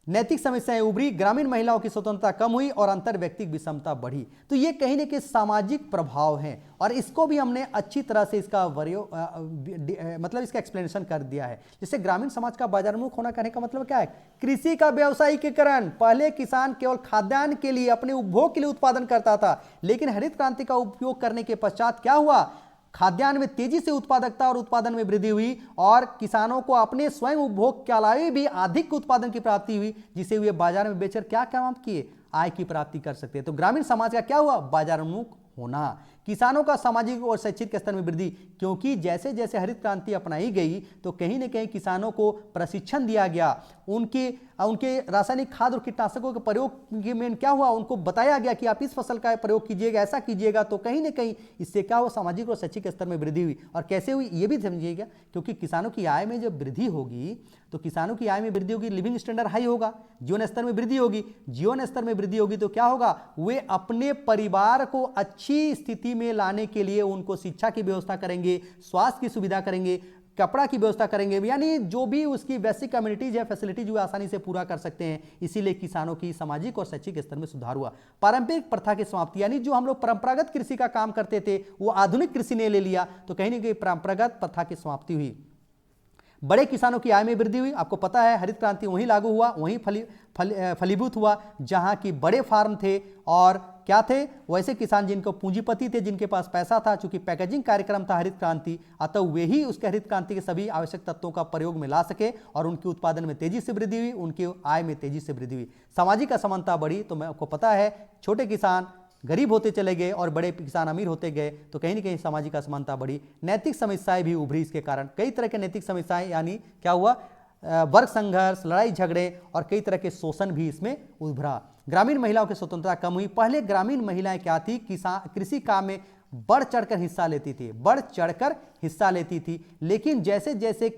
नैतिक समस्याएं उभरी, ग्रामीण महिलाओं की स्वतंत्रता कम हुई और अंतरवैयक्तिक विषमता बढ़ी। तो ये कहीं ना कहीं सामाजिक प्रभाव हैं और इसको भी हमने अच्छी तरह से इसका मतलब इसका एक्सप्लेनेशन कर दिया है। जैसे ग्रामीण समाज का बाजारोन्मुख होना कहने का मतलब क्या है? कृषि का व्यावसायीकरण। पहले किसान केवल खाद्यान्न के लिए, अपने उपभोग के लिए उत्पादन करता था, लेकिन हरित क्रांति का उपयोग करने के पश्चात क्या हुआ? खाद्यान्न में तेजी से उत्पादकता और उत्पादन में वृद्धि हुई और किसानों को अपने स्वयं उपभोग के अलावा भी अधिक उत्पादन की प्राप्ति हुई, जिसे वे बाजार में बेचकर क्या काम किए? आय की प्राप्ति कर सकते हैं। तो ग्रामीण समाज का क्या हुआ? बाजारोन्मुख होना। किसानों का सामाजिक और शैक्षिक स्तर में वृद्धि, क्योंकि जैसे जैसे हरित क्रांति अपनाई गई तो कहीं न कहीं किसानों को प्रशिक्षण दिया गया, उनके रासायनिक खाद और कीटनाशकों के प्रयोग में क्या हुआ, उनको बताया गया कि आप इस फसल का प्रयोग कीजिएगा, ऐसा कीजिएगा। तो कहीं न कहीं इससे क्या हुआ? सामाजिक और शैक्षिक स्तर में वृद्धि हुई। और कैसे हुई ये भी समझिएगा, क्योंकि किसानों की आय में जब वृद्धि होगी तो किसानों की आय में वृद्धि होगी, लिविंग स्टैंडर्ड हाई होगा, जीवन स्तर में वृद्धि होगी। जीवन स्तर में वृद्धि होगी तो क्या होगा? वे अपने परिवार को अच्छी स्थिति में लाने के लिए उनको शिक्षा की व्यवस्था करेंगे, स्वास्थ्य की सुविधा करेंगे, कपड़ा की व्यवस्था करेंगे, यानी जो भी उसकी बेसिक कम्युनिटीज या फैसिलिटीज वो आसानी से पूरा कर सकते हैं। इसीलिए किसानों की सामाजिक और शैक्षिक स्तर में सुधार हुआ। पारंपरिक प्रथा की समाप्ति, यानी जो हम लोग परंपरागत कृषि का काम करते थे वो आधुनिक कृषि ने ले लिया, तो कहीं ना कहीं परंपरागत प्रथा की समाप्ति हुई। बड़े किसानों की आय में वृद्धि हुई। आपको पता है हरित क्रांति वहीं लागू हुआ, वहीं फलीभूत हुआ जहां की बड़े फार्म थे और क्या थे, वैसे किसान जिनको पूंजीपति थे, जिनके पास पैसा था। चूंकि पैकेजिंग कार्यक्रम था हरित क्रांति, अतः वे ही उसके हरित क्रांति के सभी आवश्यक तत्वों का प्रयोग में ला सके और उनके उत्पादन में तेजी से वृद्धि हुई, उनकी आय में तेजी से वृद्धि हुई। सामाजिक असमानता बढ़ी, तो मैं आपको पता है छोटे किसान गरीब होते चले गए और बड़े किसान अमीर होते गए, तो कहीं ना कहीं सामाजिक असमानता बढ़ी। नैतिक समस्याएं भी उभरी इसके कारण, कई तरह के नैतिक समस्याएं, यानी क्या हुआ, वर्ग संघर्ष, लड़ाई झगड़े और कई तरह के शोषण भी इसमें उभरा। ग्रामीण महिलाओं की स्वतंत्रता कम हुई। पहले ग्रामीण महिलाएं क्या थी, किसान कृषि काम में बढ़ चढ़कर हिस्सा लेती थी, लेकिन जैसे जैसे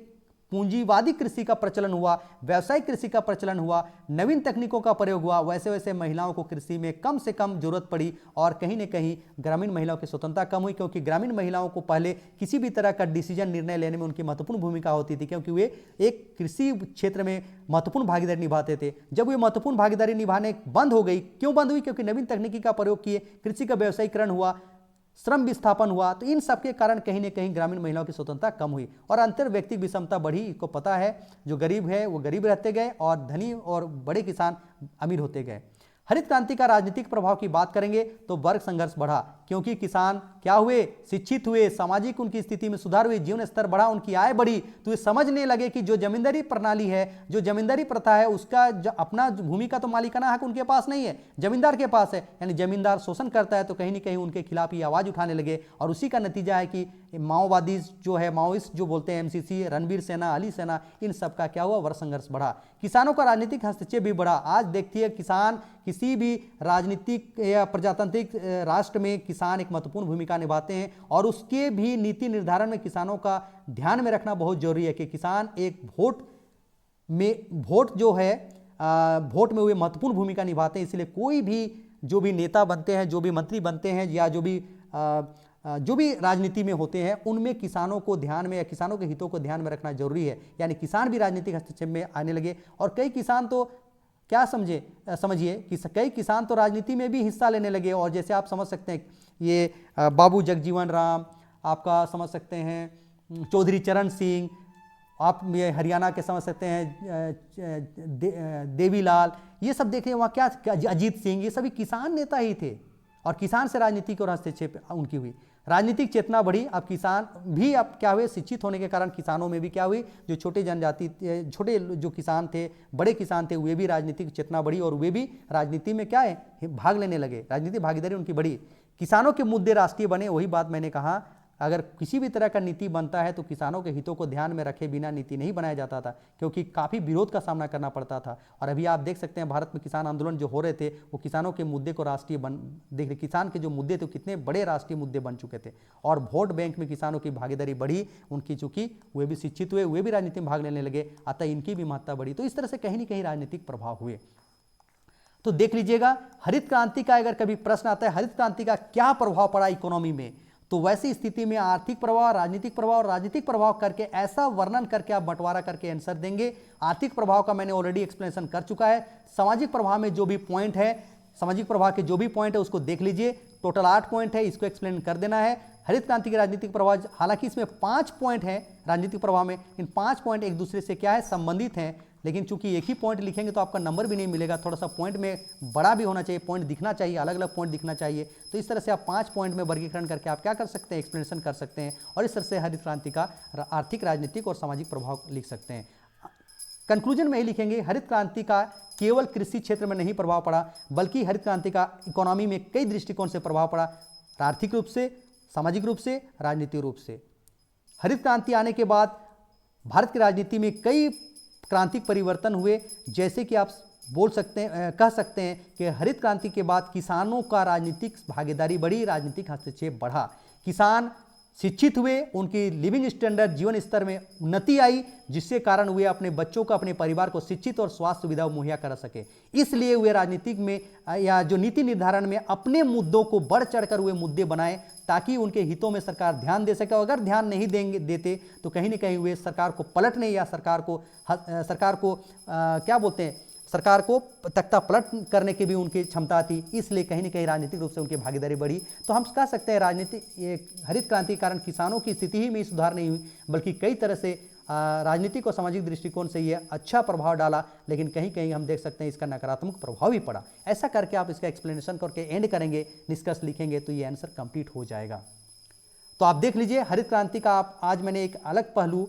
पूंजीवादी कृषि का प्रचलन हुआ, व्यावसायिक कृषि का प्रचलन हुआ, नवीन तकनीकों का प्रयोग हुआ, वैसे वैसे महिलाओं को कृषि में कम से कम जरूरत पड़ी और कहीं न कहीं ग्रामीण महिलाओं की स्वतंत्रता कम हुई, क्योंकि ग्रामीण महिलाओं को पहले किसी भी तरह का डिसीजन निर्णय लेने में उनकी महत्वपूर्ण भूमिका होती थी, क्योंकि वे एक कृषि क्षेत्र में महत्वपूर्ण भागीदारी निभाते थे। जब वे महत्वपूर्ण भागीदारी निभाने बंद हो गई, क्यों बंद हुई, क्योंकि नवीन तकनीकी का प्रयोग किए, कृषि का व्यवसायीकरण हुआ, श्रम विस्थापन हुआ, तो इन सब के कारण कहीं न कहीं ग्रामीण महिलाओं की स्वतंत्रता कम हुई और अंतर व्यक्तिगत विषमता बढ़ी। इसको पता है, जो गरीब है वो गरीब रहते गए और धनी और बड़े किसान अमीर होते गए। हरित क्रांति का राजनीतिक प्रभाव की बात करेंगे तो वर्ग संघर्ष बढ़ा, क्योंकि किसान क्या हुए, शिक्षित हुए, सामाजिक उनकी स्थिति में सुधार हुई, जीवन स्तर बढ़ा, उनकी आय बढ़ी, तो ये समझने लगे कि जो जमींदारी प्रणाली है, जो जमींदारी प्रथा है, उसका अपना भूमि का तो मालिकाना हक उनके पास नहीं है, जमींदार के पास है। यानी जमींदार शोषण करता है, तो कहीं ना कहीं उनके खिलाफ ये आवाज उठाने लगे और उसी का नतीजा है कि माओवादी जो है, माओइस्ट जो बोलते हैं, एमसीसी, रणवीर सेना, अली सेना, इन सब का क्या हुआ, वर्ग संघर्ष बढ़ा। किसानों का राजनीतिक हस्तक्षेप भी बढ़ा। आज देखिए किसान किसी भी राजनीतिक या प्रजातांत्रिक राष्ट्र में किसान एक महत्वपूर्ण भूमिका निभाते हैं और उसके भी नीति निर्धारण में किसानों का ध्यान में रखना बहुत जरूरी है कि किसान एक वोट जो है, वोट में वे महत्वपूर्ण भूमिका निभाते हैं। इसलिए कोई भी जो भी नेता बनते हैं, जो भी मंत्री बनते हैं या जो भी राजनीति में होते हैं, उनमें किसानों को ध्यान में या किसानों के हितों को ध्यान में रखना जरूरी है। यानी किसान भी राजनीतिक हस्तक्षेप में आने लगे और कई किसान तो क्या समझिए कि कई किसान तो राजनीति में भी हिस्सा लेने लगे। और जैसे आप समझ सकते हैं ये बाबू जगजीवन राम, आपका समझ सकते हैं चौधरी चरण सिंह, आप ये हरियाणा के समझ सकते हैं देवीलाल, ये सब देखें वहाँ क्या, अजीत सिंह, ये सभी किसान नेता ही थे और किसान से राजनीति और हस्तक्षेप उनकी हुई। राजनीतिक चेतना बढ़ी। अब किसान भी अब क्या हुए, शिक्षित होने के कारण किसानों में भी क्या हुई, जो छोटे जनजाति, छोटे जो किसान थे, बड़े किसान थे, वे भी राजनीतिक चेतना बढ़ी और वे भी राजनीति में क्या है, भाग लेने लगे, राजनीतिक भागीदारी उनकी बढ़ी। किसानों के मुद्दे राष्ट्रीय बने। वही बात मैंने कहा, अगर किसी भी तरह का नीति बनता है तो किसानों के हितों को ध्यान में रखे बिना नीति नहीं बनाया जाता था, क्योंकि काफ़ी विरोध का सामना करना पड़ता था। और अभी आप देख सकते हैं भारत में किसान आंदोलन जो हो रहे थे, वो किसानों के मुद्दे को राष्ट्रीय देख रहे, किसान के जो मुद्दे थे कितने बड़े राष्ट्रीय मुद्दे बन चुके थे और वोट बैंक में किसानों की भागीदारी बढ़ी, उनकी चूंकि वे भी शिक्षित हुए, वे भी राजनीति में भाग लेने लगे, अतः इनकी भी महत्ता बढ़ी। तो इस तरह से कहीं ना कहीं राजनीतिक प्रभाव हुए। तो देख लीजिएगा, हरित क्रांति का अगर कभी प्रश्न आता है, हरित क्रांति का क्या प्रभाव पड़ा इकोनॉमी में, तो वैसी स्थिति में आर्थिक प्रभाव, राजनीतिक प्रभाव और राजनीतिक प्रभाव करके ऐसा वर्णन करके आप बंटवारा करके आंसर देंगे। आर्थिक प्रभाव का मैंने ऑलरेडी एक्सप्लेनेशन कर चुका है। सामाजिक प्रभाव में जो भी पॉइंट है, सामाजिक प्रभाव के जो भी पॉइंट है उसको देख लीजिए। टोटल 8 पॉइंट है, इसको एक्सप्लेन कर देना है। हरित क्रांति के राजनीतिक प्रभाव, हालांकि इसमें 5 पॉइंट है राजनीतिक प्रभाव में, इन 5 पॉइंट एक दूसरे से क्या है, संबंधित हैं, लेकिन चूंकि एक ही पॉइंट लिखेंगे तो आपका नंबर भी नहीं मिलेगा। थोड़ा सा पॉइंट में बड़ा भी होना चाहिए, पॉइंट दिखना चाहिए, अलग अलग पॉइंट दिखना चाहिए। तो इस तरह से आप 5 पॉइंट में वर्गीकरण करके आप क्या कर सकते हैं, एक्सप्लेनेशन कर सकते हैं और इस तरह से हरित क्रांति का आर्थिक, राजनीतिक और सामाजिक प्रभाव लिख सकते हैं। कंक्लूजन में ही लिखेंगे, हरित क्रांति का केवल कृषि क्षेत्र में नहीं प्रभाव पड़ा, बल्कि हरित क्रांति का इकोनॉमी में कई दृष्टिकोण से प्रभाव पड़ा, आर्थिक रूप से, सामाजिक रूप से, राजनीतिक रूप से। हरित क्रांति आने के बाद भारत की राजनीति में कई क्रांतिक परिवर्तन हुए, जैसे कि आप कह सकते हैं कि हरित क्रांति के बाद किसानों का राजनीतिक भागीदारी बढ़ी, राजनीतिक हस्तक्षेप बढ़ा। किसान शिक्षित हुए, उनकी लिविंग स्टैंडर्ड जीवन स्तर में उन्नति आई, जिसके कारण वे अपने बच्चों को, अपने परिवार को शिक्षित और स्वास्थ्य सुविधा मुहैया करा सके। इसलिए वे राजनीतिक में या जो नीति निर्धारण में अपने मुद्दों को बढ़ चढ़कर वे मुद्दे बनाए, ताकि उनके हितों में सरकार ध्यान दे सके। अगर ध्यान नहीं देते तो कहीं ना कहीं वे सरकार को पलटने या सरकार को क्या बोलते हैं, सरकार को तख्ता पलट करने की भी उनकी क्षमता थी। इसलिए कहीं ना कहीं राजनीतिक रूप से उनकी भागीदारी बढ़ी। तो हम कह सकते हैं हरित क्रांति के कारण किसानों की स्थिति ही में सुधार नहीं हुई, बल्कि कई तरह से राजनीतिक और सामाजिक दृष्टिकोण से ये अच्छा प्रभाव डाला, लेकिन कहीं कहीं हम देख सकते हैं इसका नकारात्मक प्रभाव भी पड़ा। ऐसा करके आप इसका एक्सप्लेनेशन करके एंड करेंगे, निष्कर्ष लिखेंगे, तो ये आंसर कंप्लीट हो जाएगा। तो आप देख लीजिए हरित क्रांति का आज मैंने एक अलग पहलू,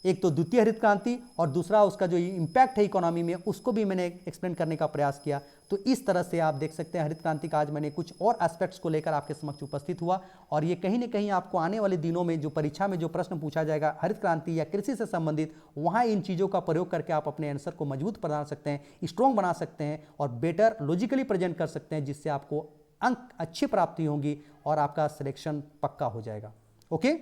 एक तो द्वितीय हरित क्रांति और दूसरा उसका जो इम्पैक्ट है इकोनॉमी में, उसको भी मैंने एक्सप्लेन करने का प्रयास किया। तो इस तरह से आप देख सकते हैं हरित क्रांति का आज मैंने कुछ और एस्पेक्ट्स को लेकर आपके समक्ष उपस्थित हुआ, और ये कहीं ना कहीं आपको आने वाले दिनों में जो परीक्षा में जो प्रश्न पूछा जाएगा हरित क्रांति या कृषि से संबंधित, वहाँ इन चीज़ों का प्रयोग करके आप अपने आंसर को मजबूत बना सकते हैं, स्ट्रॉन्ग बना सकते हैं और बेटर लॉजिकली प्रेजेंट कर सकते हैं, जिससे आपको अंक अच्छी प्राप्ति होंगी और आपका सिलेक्शन पक्का हो जाएगा। ओके,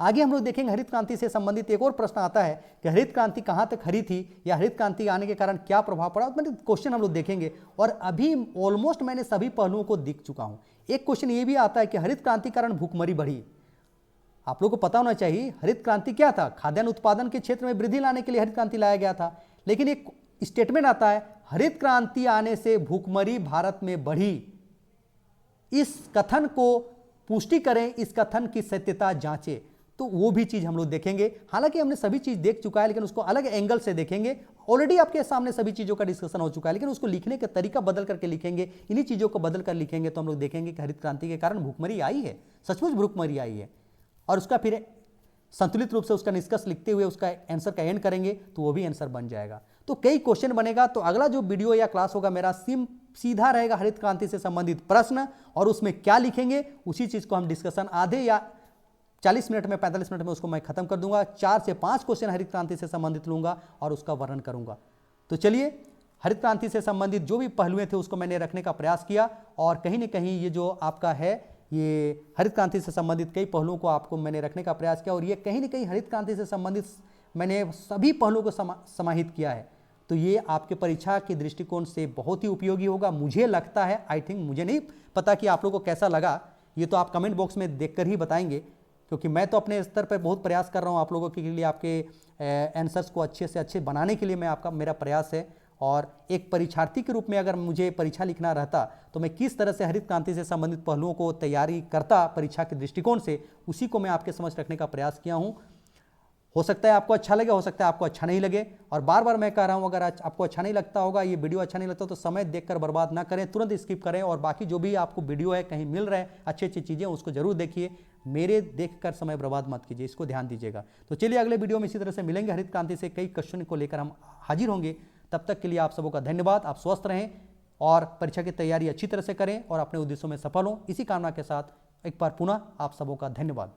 आगे हम लोग देखेंगे हरित क्रांति से संबंधित एक और प्रश्न आता है कि हरित क्रांति कहाँ तक हरी थी या हरित क्रांति आने के कारण क्या प्रभाव पड़ा। मतलब क्वेश्चन हम लोग देखेंगे, और अभी ऑलमोस्ट मैंने सभी पहलुओं को दिख चुका हूँ। एक क्वेश्चन ये भी आता है कि हरित क्रांति कारण भूखमरी बढ़ी। आप लोगों को पता होना चाहिए हरित क्रांति क्या था। खाद्यान्न उत्पादन के क्षेत्र में वृद्धि लाने के लिए हरित क्रांति लाया गया था, लेकिन एक स्टेटमेंट आता है हरित क्रांति आने से भूखमरी भारत में बढ़ी। इस कथन को पुष्टि करें, इस कथन की सत्यता जांचें। तो वो भी चीज़ हम लोग देखेंगे। हालांकि हमने सभी चीज़ देख चुका है, लेकिन उसको अलग एंगल से देखेंगे। ऑलरेडी आपके सामने सभी चीज़ों का डिस्कशन हो चुका है, लेकिन उसको लिखने का तरीका बदल करके लिखेंगे, इन्हीं चीज़ों को बदल कर लिखेंगे, तो हम लोग देखेंगे कि हरित क्रांति के कारण भूखमरी आई है, सचमुच भूखमरी आई है, और उसका फिर संतुलित रूप से उसका निष्कर्ष लिखते हुए उसका आंसर का एंड करेंगे, तो वो भी आंसर बन जाएगा। तो कई क्वेश्चन बनेगा। तो अगला जो वीडियो या क्लास होगा मेरा सीधा रहेगा हरित क्रांति से संबंधित प्रश्न, और उसमें क्या लिखेंगे उसी चीज़ को हम डिस्कशन आधे या 40 मिनट में 45 मिनट में उसको मैं खत्म कर दूंगा। 4 से 5 क्वेश्चन हरित क्रांति से संबंधित लूंगा और उसका वर्णन करूंगा। तो चलिए, हरित क्रांति से संबंधित जो भी पहलुएं थे उसको मैंने रखने का प्रयास किया, और कहीं ना कहीं ये जो आपका है ये हरित क्रांति से संबंधित कई पहलुओं को आपको मैंने रखने का प्रयास किया, और ये कहीं ना कहीं हरित क्रांति से संबंधित मैंने सभी पहलुओं को समाहित किया है। तो ये आपके परीक्षा के दृष्टिकोण से बहुत ही उपयोगी होगा, मुझे लगता है। आई थिंक, मुझे नहीं पता कि आप लोगों को कैसा लगा, ये तो आप कमेंट बॉक्स में देखकर ही बताएंगे, क्योंकि मैं तो अपने स्तर पर बहुत प्रयास कर रहा हूँ आप लोगों के लिए, आपके आंसर्स को अच्छे से अच्छे बनाने के लिए मेरा प्रयास है। और एक परीक्षार्थी के रूप में अगर मुझे परीक्षा लिखना रहता तो मैं किस तरह से हरित क्रांति से संबंधित पहलुओं को तैयारी करता परीक्षा के दृष्टिकोण से, उसी को मैं आपके समझ रखने का प्रयास किया हूँ। हो सकता है आपको अच्छा लगे, हो सकता है आपको अच्छा नहीं लगे, और बार बार मैं कह रहा हूँ अगर आपको अच्छा नहीं लगता होगा, ये वीडियो अच्छा नहीं लगता, तो समय देखकर बर्बाद ना करें, तुरंत स्किप करें, और बाकी जो भी आपको वीडियो है कहीं मिल रहा है अच्छी अच्छी चीज़ें उसको जरूर देखिए। मेरे देखकर समय बर्बाद मत कीजिए, इसको ध्यान दीजिएगा। तो चलिए अगले वीडियो में इसी तरह से मिलेंगे, हरित क्रांति से कई क्वेश्चन को लेकर हम हाजिर होंगे। तब तक के लिए आप सबों का धन्यवाद। आप स्वस्थ रहें और परीक्षा की तैयारी अच्छी तरह से करें और अपने उद्देश्यों में सफल हों। इसी कामना के साथ एक बार पुनः आप सबों का धन्यवाद।